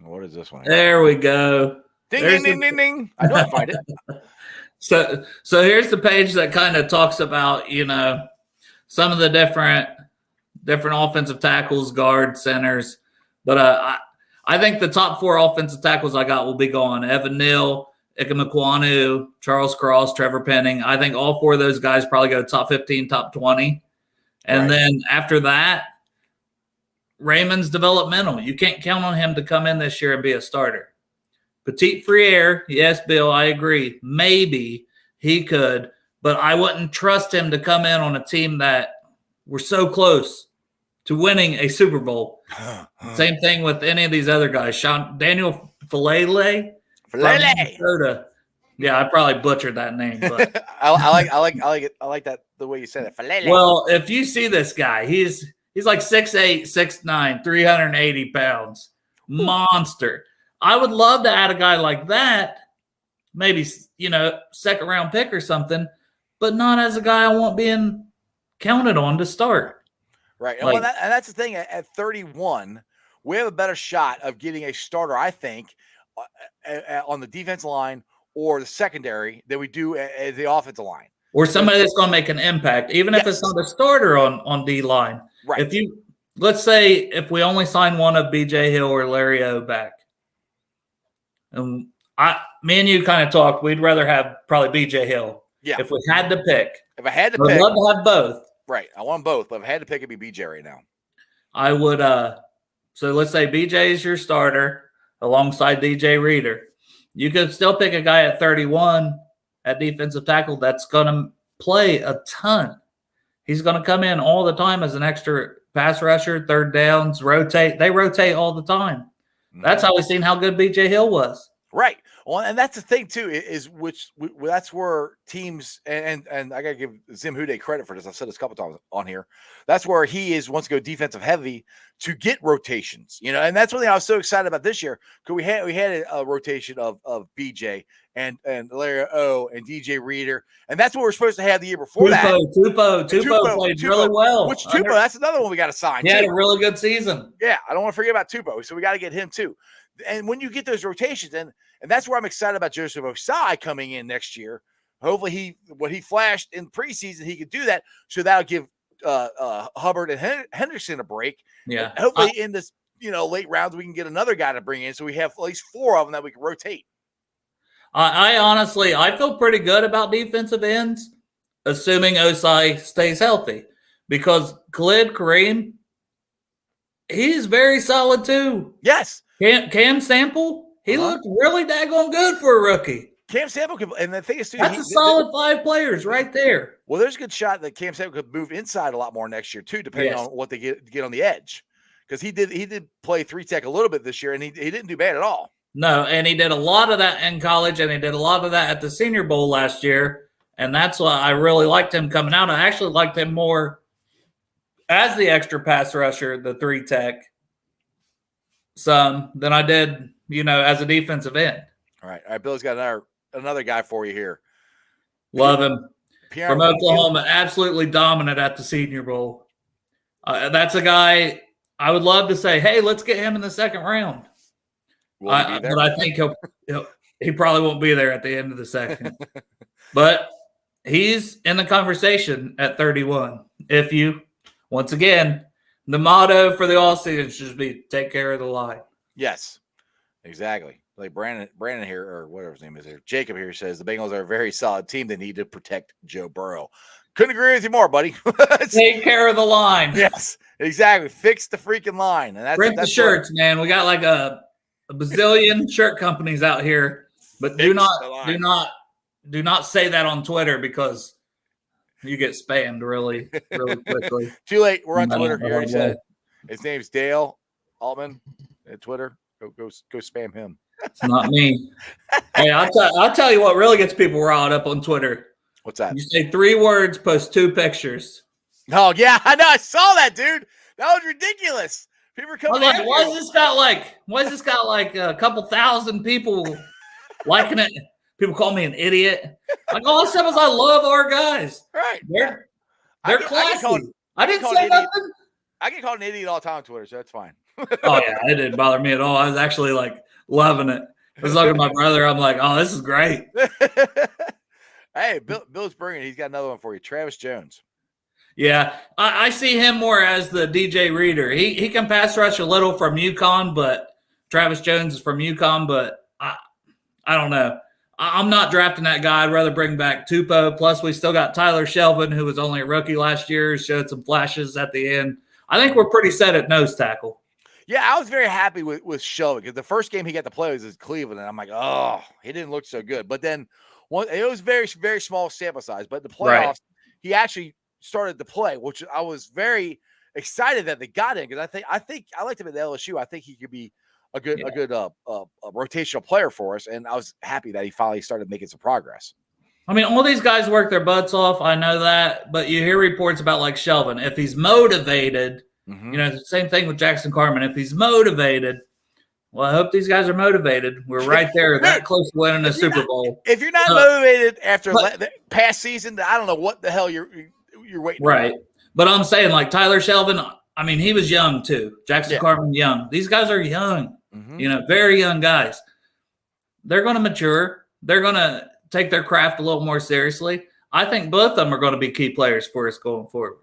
what is this one? There we go. Ding, ding, ding, ding. I know I find it. So here's the page that kind of talks about, some of the different offensive tackles, guard, centers. But I think the top 4 offensive tackles I got will be gone. Evan Neal, Ike Mekwonu, Charles Cross, Trevor Penning. I think all 4 of those guys probably go top 15, top 20. And then after that, Raymond's developmental. You can't count on him to come in this year and be a starter. Petit Friere, yes, Bill, I agree. Maybe he could, but I wouldn't trust him to come in on a team that we're so close to winning a Super Bowl. Same thing with any of these other guys. Daniel Falele. Yeah, I probably butchered that name, but I like it. I like that the way you said it. Falele. Well, if you see this guy, he's like 6'8", 6'9", 380 pounds. Monster. I would love to add a guy like that, maybe, 2nd round pick or something, but not as a guy I want being counted on to start. Right. And that's the thing. At 31, we have a better shot of getting a starter, I think, on the defensive line or the secondary than we do at the offensive line. Or somebody that's going to make an impact, even if it's not a starter on D-line. Right. Let's say if we only sign one of B.J. Hill or Larry O back, me and you kind of talked, we'd rather have probably B.J. Hill. Yeah. If we had to pick. If I had to pick. I'd love to have both. Right. I want both, but if I had to pick, it'd be B.J. right now. I would so let's say B.J. is your starter alongside D.J. Reader. You could still pick a guy at 31 at defensive tackle that's going to play a ton. He's going to come in all the time as an extra pass rusher, 3rd downs, rotate. They rotate all the time. Mm-hmm. That's how we've seen how good B.J. Hill was. Right. Well, and that's the thing too, is that's where teams and I gotta give Zim Hude credit for this. I've said this a couple times on here. That's where he wants to go defensive heavy to get rotations, and that's one thing I was so excited about this year because we had a rotation of BJ and Larry O and DJ Reader, and that's what we're supposed to have the year before Tupo played really well. Which Tupo? That's another one we got to sign. He had a really good season. Yeah, I don't want to forget about Tupo, so we got to get him too. And when you get those rotations, and that's where I'm excited about Joseph Osai coming in next year. Hopefully, what he flashed in preseason, he could do that. So that'll give Hubbard and Henderson a break. Yeah. And hopefully, in this late rounds, we can get another guy to bring in, so we have at least 4 of them that we can rotate. I honestly feel pretty good about defensive ends, assuming Osai stays healthy, because Khalid Kareem, he's very solid too. Yes. Cam Sample, he looked really daggone good for a rookie. Cam Sample could, and the thing is too, that's a solid 5 players right there. Well, there's a good shot that Cam Sample could move inside a lot more next year too, depending on what they get on the edge. Because he did play 3-tech a little bit this year, and he didn't do bad at all. No, and he did a lot of that in college, and he did a lot of that at the Senior Bowl last year, and that's why I really liked him coming out. I actually liked him more as the extra pass rusher, the 3-tech, than I did, as a defensive end. All right, Bill's got another guy for you here. Love him. from Oklahoma, absolutely dominant at the Senior Bowl. That's a guy I would love to say, hey, let's get him in the second round. Will he be there? But I think he probably won't be there at the end of the second. But he's in the conversation at 31. Once again, the motto for the offseason should just be take care of the line. Yes, exactly. Like Brandon here, or whatever his name is here, Jacob here says the Bengals are a very solid team. They need to protect Joe Burrow. Couldn't agree with you more, buddy. Take care of the line. Yes, exactly. Fix the freaking line. And print the shirts, man. We got like a bazillion shirt companies out here, but do not say that on Twitter because you get spammed really, really quickly. Too late. We're on Twitter. You already said it. His name's Dale Altman at Twitter. Go spam him. It's not me. Hey, I'll tell you what really gets people riled up on Twitter. What's that? You say 3 words, post 2 pictures. Oh yeah, I know. I saw that, dude. That was ridiculous. People are coming. Why has this got like a couple thousand people liking it? People call me an idiot. Like all I said was I love our guys. Right. They're classy. I didn't say nothing. I get called an idiot all the time on Twitter, so that's fine. Oh yeah, it didn't bother me at all. I was actually like loving it. I was looking at my brother. I'm like, oh, this is great. Hey, Bill's bringing. He's got another one for you. Travis Jones. Yeah, I see him more as the DJ Reader. He can pass rush a little from UConn, but Travis Jones is from UConn. But I don't know. I'm not drafting that guy. I'd rather bring back Tupou. Plus, we still got Tyler Shelvin, who was only a rookie last year, showed some flashes at the end. I think we're pretty set at nose tackle. Yeah, I was very happy with Shelvin because the first game he got to play was in Cleveland, and I'm like, oh, he didn't look so good. But then it was very, very small sample size. But the playoffs, he actually started to play, which I was very excited that they got in because I think I liked him at the LSU. I think he could be a good rotational player for us, and I was happy that he finally started making some progress. I mean, all these guys work their butts off. I know that, but you hear reports about like Shelvin. If he's motivated, the same thing with Jackson Carman. If he's motivated, well, I hope these guys are motivated. We're right there, that close to winning a Super Bowl. If you're not motivated after the past season, I don't know what the hell you're waiting. Right, but I'm saying like Tyler Shelvin. I mean, he was young too. Jackson Carman, young. These guys are young. Very young guys. They're going to mature. They're going to take their craft a little more seriously. I think both of them are going to be key players for us going forward.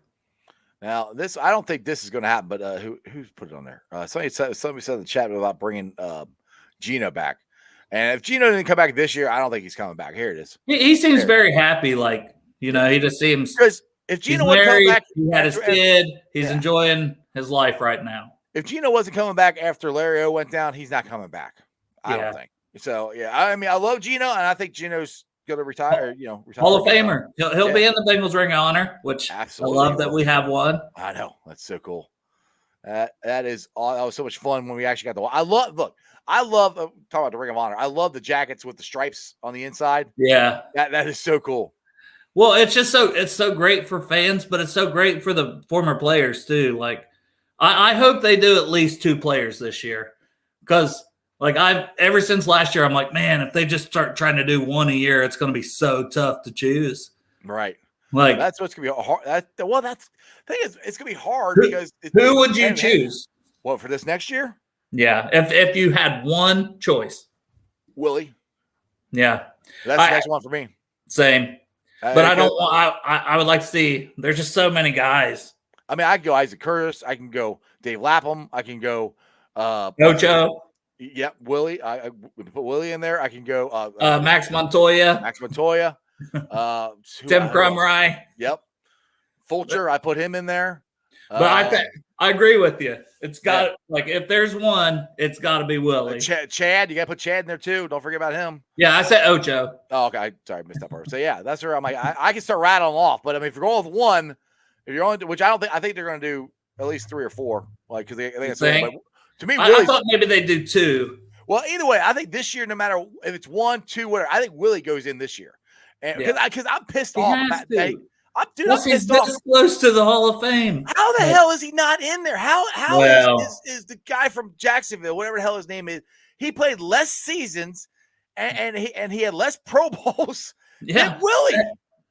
Now, I don't think this is going to happen, but who's put it on there? Somebody said in the chat about bringing Geno back. And if Geno didn't come back this year, I don't think he's coming back. Here it is. He seems very happy. Like, he just seems. Because if Geno wasn't coming back. He had his kid. He's enjoying his life right now. If Geno wasn't coming back after Larry O went down, he's not coming back. I don't think. So, I mean, I love Geno, and I think Geno's going to retire. Hall of Famer. He'll be in the Bengals Ring of Honor, which absolutely. I love that we have one. I know. That's so cool. That was so much fun when we actually got the. I love talking about the Ring of Honor. I love the jackets with the stripes on the inside. Yeah, that is so cool. Well, it's so great for fans, but it's so great for the former players too. Like, I hope they do at least 2 players this year, because like ever since last year, I'm like, man, if they just start trying to do 1 a year, it's going to be so tough to choose. Right. Like that's what's going to be hard. It's going to be hard because who would you choose? What, for this next year? Yeah, if you had one choice, Willie. Yeah, that's the next one for me. Same, but I don't want. I would like to see. There's just so many guys. I mean, I can go Isaac Curtis. I can go Dave Lapham. I can go Ocho. Yep, Willie. I put Willie in there. I can go Max Montoya. Tim Crumry. Yep. Fulcher, I put him in there. But I agree with you. It's got like if there's one, it's got to be Willie. Chad, you got to put Chad in there too. Don't forget about him. Yeah, I said Ocho. Oh, okay. Sorry, I missed that part. So yeah, that's where I'm like, I can start rattling off. But I mean, if you're going with one, if you're only, which I don't think, I think they're going to do at least 3 or 4. Like because they think it's to me, I thought maybe they do 2. Well, either way, I think this year, no matter if it's 1, 2, whatever, I think Willie goes in this year, and because I'm pissed off. I'm pissed off. This close to the Hall of Fame. How the hell is he not in there? How is the guy from Jacksonville, whatever the hell his name is? He played less seasons, and he had less Pro Bowls than Willie.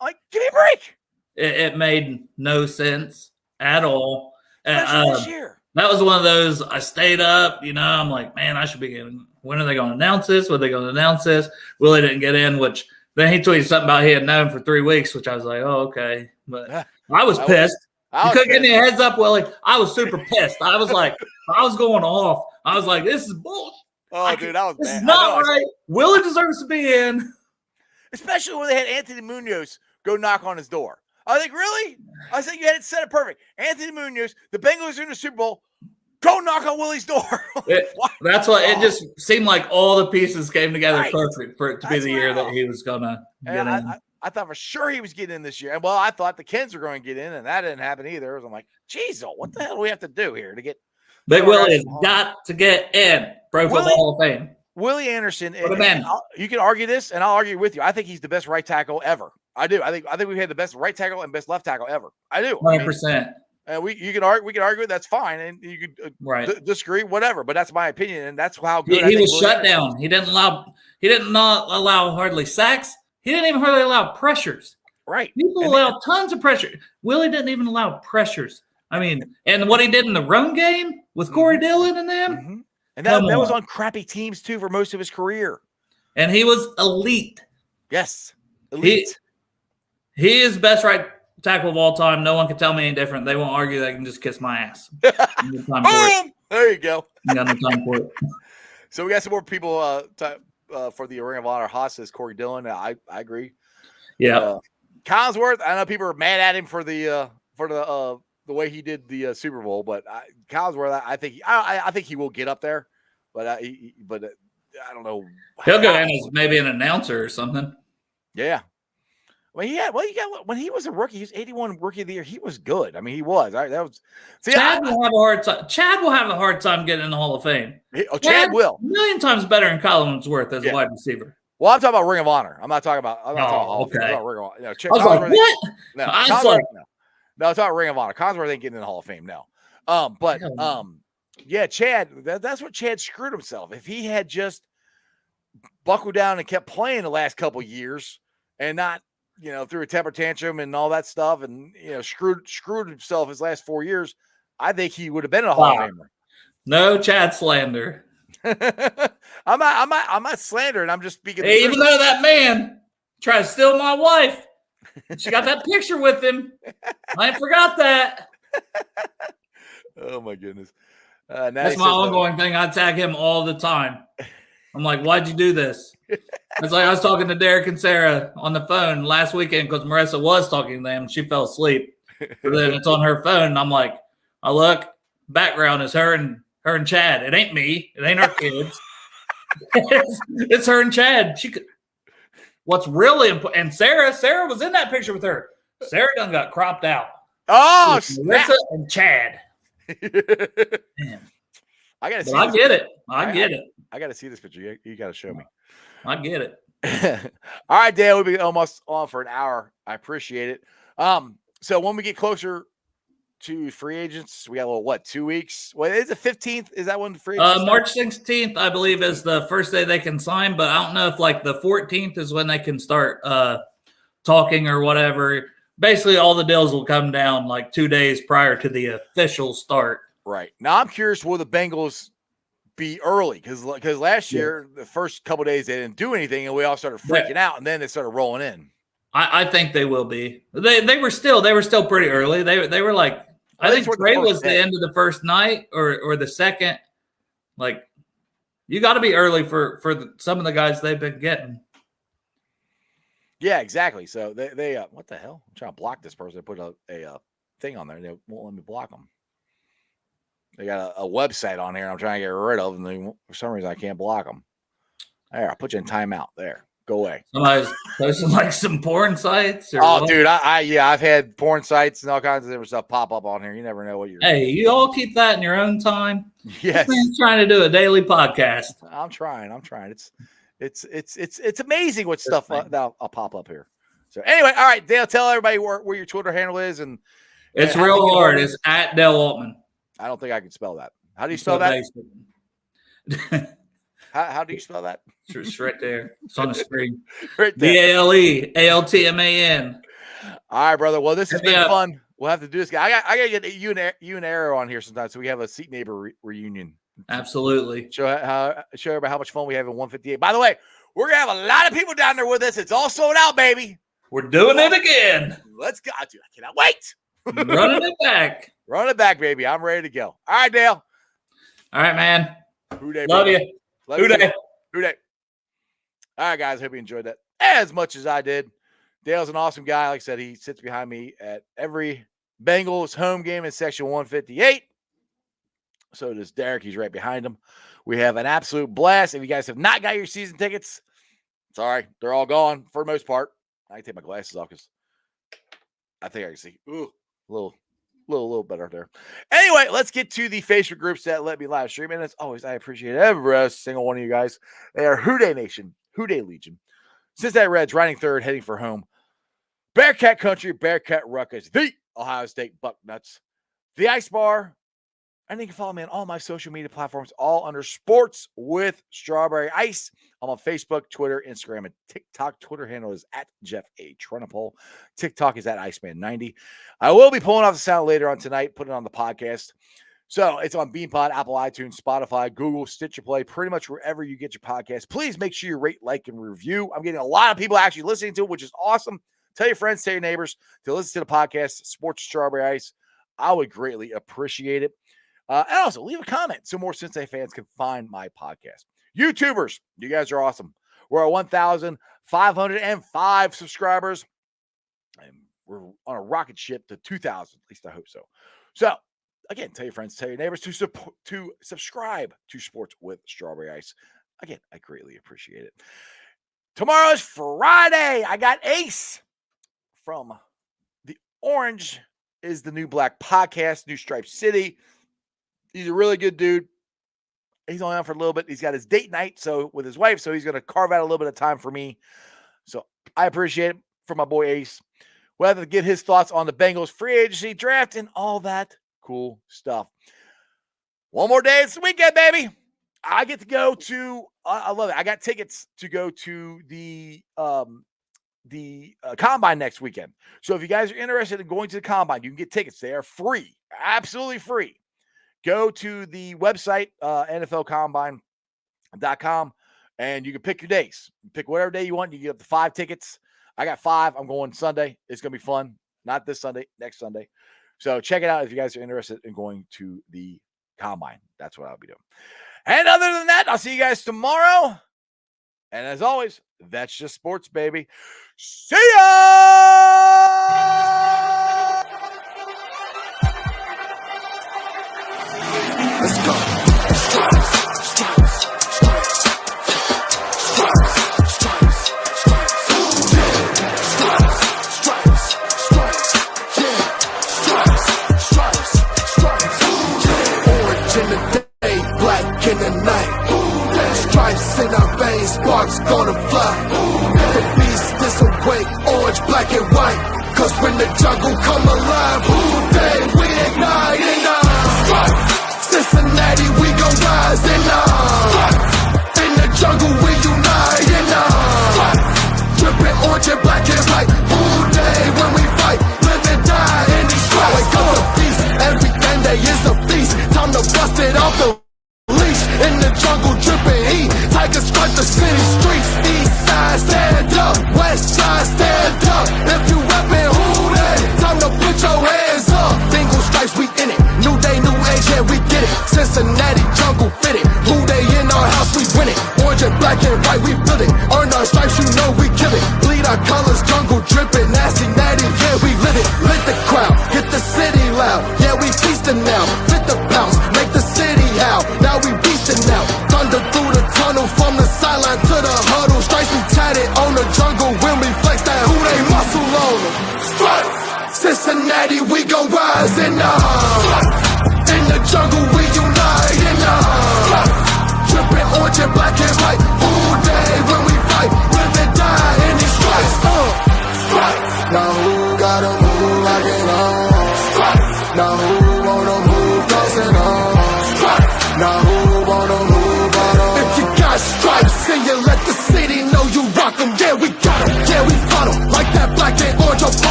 Like, give me a break. It made no sense at all. Especially this year. That was one of those, I stayed up, I'm like, man, I should be getting, when are they going to announce this? When are they going to announce this? Willie didn't get in, which then he tweeted something about he had known for 3 weeks, which I was like, oh, okay. But I was pissed. You couldn't give me a heads up, Willie. I was super pissed. I was like, I was going off. I was like, this is bullshit. Oh, dude, that was this bad. Is not right. Willie deserves to be in. Especially when they had Anthony Munoz go knock on his door. I was like, really? I said, you had it set up perfect. Anthony Munoz, the Bengals are in the Super Bowl. Go knock on Willie's door. That's what it just seemed like all the pieces came together perfect for it to be the year that he was going to get in. I thought for sure he was getting in this year. And, well, I thought the Kens were going to get in, and that didn't happen either. I'm like, geez, what the hell do we have to do here to get – Big Willie has got to get in Pro Football Hall of Fame. Willie Anderson, you can argue this, and I'll argue with you. I think he's the best right tackle ever. I do. I think we've had the best right tackle and best left tackle ever. I do. 100%. We can argue it. That's fine, and you could disagree, whatever. But that's my opinion, and that's how good he was shut down. He didn't not allow hardly sacks. He didn't even hardly allow pressures. Right. People allow tons of pressure. Willie didn't even allow pressures. I mean, and what he did in the run game with Corey Dillon and them. Mm-hmm. And that was on crappy teams, too, for most of his career. And he was elite. Yes. Elite. He is best right tackle of all time. No one can tell me any different. They won't argue. They can just kiss my ass. Boom! There you go. You got no time for it. So we got some more people for the Ring of Honor. Haas says Corey Dillon. I agree. Yeah. Collinsworth, I know people are mad at him for the way he did the Super Bowl, but Collinsworth, I think he will get up there, but I don't know. He'll go in as maybe an announcer or something. Yeah. Well, when he was a rookie, he was 81 Rookie of the Year. He was good. I mean, he was. Chad will have a hard time. Chad will have a hard time getting in the Hall of Fame. Chad will. A million times better than Collinsworth as a wide receiver. Well, I'm talking about Ring of Honor. I'm not talking about Hall of Fame. I'm talking about Ring of Honor. I was like, what? No, I'm talking about Ring of Honor. Collinsworth ain't getting in the Hall of Fame now. Chad. That's what Chad screwed himself. If he had just buckled down and kept playing the last couple years and not, threw a temper tantrum and all that stuff, and screwed himself his last 4 years, I think he would have been a Hall of Famer. No Chad slander. I'm not slandering. I'm just speaking. Hey, even though that man tried to steal my wife, she got that picture with him. I ain't forgot that. Oh my goodness. That's my ongoing thing. I tag him all the time. I'm like, why'd you do this? It's like I was talking to Derek and Sarah on the phone last weekend because Marissa was talking to them and she fell asleep. But then it's on her phone. And I'm like, I look, background is her and Chad. It ain't me. It ain't our kids. it's her and Chad. What's really important, and Sarah was in that picture with her. Sarah done got cropped out. Oh, Marissa and Chad. Man. I gotta see. I get it. I get it. I gotta see this picture. You gotta show me. I get it. All right, Dale. We'll be almost on for an hour. I appreciate it. So when we get closer to free agents, we got 2 weeks? Well, is it 15th? Is that when the free agents March 16th, I believe, is the first day they can sign, but I don't know if the 14th is when they can start talking or whatever. Basically, all the deals will come down 2 days prior to the official start. Right. Now, I'm curious, will the Bengals be early? Because last year, the first couple of days, they didn't do anything, and we all started freaking out, and then it started rolling in. I think they will be. They were still pretty early. They were I think Trey was the end of the first night or the second. You got to be early for some of the guys they've been getting. Yeah, exactly. So they what the hell? I'm trying to block this person. They put a thing on there. They won't let me block them. They got a website on here I'm trying to get rid of, and for some reason I can't block them. There, I'll put you in timeout. There, go away. Somebody's posting some porn sites. Oh, dude, I've had porn sites and all kinds of different stuff pop up on here. You never know what you're. Hey, you all keep that in your own time. Yes, I'm trying to do a daily podcast. I'm trying. It's amazing what stuff that'll pop up here. So anyway, all right, Dale, tell everybody where your Twitter handle is, and it's real hard. It's at Dale Altman. I don't think I can spell that. How do you spell that? How do you spell that? It's right there. It's on the screen. Right there. DALEALTMAN. All right, brother. Well, this has been Yeah. fun. We'll have to do this. I got to get you and Arrow on here sometime so we have a seat neighbor reunion. Absolutely. Show everybody how much fun we have in 158. By the way, we're gonna have a lot of people down there with us. It's all sold out, baby. We're doing it again. Let's go, dude. I cannot wait. Running it back. Run it back, baby. I'm ready to go. All right, Dale. All right, man. Who day, Love brother. you. Love Who you. day. Who day. All right, guys. Hope you enjoyed that as much as I did. Dale's an awesome guy. Like I said, he sits behind me at every Bengals home game in section 158. So does Derek. He's right behind him. We have an absolute blast. If you guys have not got your season tickets, sorry, they're all gone for the most part. I can take my glasses off because I think I can see. Ooh, a little better there. Anyway, let's get to the Facebook groups that let me live stream. And as always, I appreciate every single one of you guys. They are Who Day Nation, Who Day Legion, Cincinnati Reds riding third, heading for home, Bearcat Country, Bearcat Ruckus, the Ohio State Bucknuts, the Ice Bar, and you can follow me on all my social media platforms, all under Sports with Strawberry Ice. I'm on Facebook, Twitter, Instagram, and TikTok. Twitter handle is at Jeff A. Trunapole. TikTok is at Iceman90. I will be pulling off the sound later on tonight, putting it on the podcast. So it's on BeanPod, Apple, iTunes, Spotify, Google, Stitcher Play, pretty much wherever you get your podcast. Please make sure you rate, like, and review. I'm getting a lot of people actually listening to it, which is awesome. Tell your friends, tell your neighbors to listen to the podcast, Sports Strawberry Ice. I would greatly appreciate it. And also, leave a comment so more Cincinnati fans can find my podcast. YouTubers, you guys are awesome. We're at 1,505 subscribers. And we're on a rocket ship to 2,000. At least I hope so. So, again, tell your friends, tell your neighbors to subscribe to Sports with Strawberry Ice. Again, I greatly appreciate it. Tomorrow is Friday. I got Ace from the Orange is the New Black podcast, New Stripe City. He's a really good dude. He's only on for a little bit. He's got his date night with his wife, so he's going to carve out a little bit of time for me. So I appreciate it for my boy Ace. We'll have to get his thoughts on the Bengals free agency draft and all that cool stuff. One more day. It's the weekend, baby. I get to go to, I love it. I got tickets to go to the Combine next weekend. So if you guys are interested in going to the Combine, you can get tickets. They are free, absolutely free. Go to the website, NFLcombine.com, and you can pick your days. Pick whatever day you want. You get up to 5 tickets. I got 5. I'm going Sunday. It's going to be fun. Not this Sunday, next Sunday. So check it out if you guys are interested in going to the Combine. That's what I'll be doing. And other than that, I'll see you guys tomorrow. And as always, that's just sports, baby. See ya! Let's go. Orange in the day, black in the night. Stripes in our veins, sparks gonna fly. The beast disobey, orange, black and white. Cause when the jungle come alive, who day we ignite and Cincinnati, we gon' rise and in the jungle we unite and dripping orange and black and white. Who day when we fight, live and die in these stripes. Wake up the beast, every day is a feast. Time to bust it off the leash. In the jungle dripping heat, tigers strike the city streets. East side stand up, west side stand up. If you reppin' who day, time to put your hands up. Bengals stripes, we in it. New day, new age, yeah, we get it. Cincinnati jungle fitted. Who they in our house, we win it. Orange and black and white, we build it. Earn our stripes, you know we kill it. Bleed our color.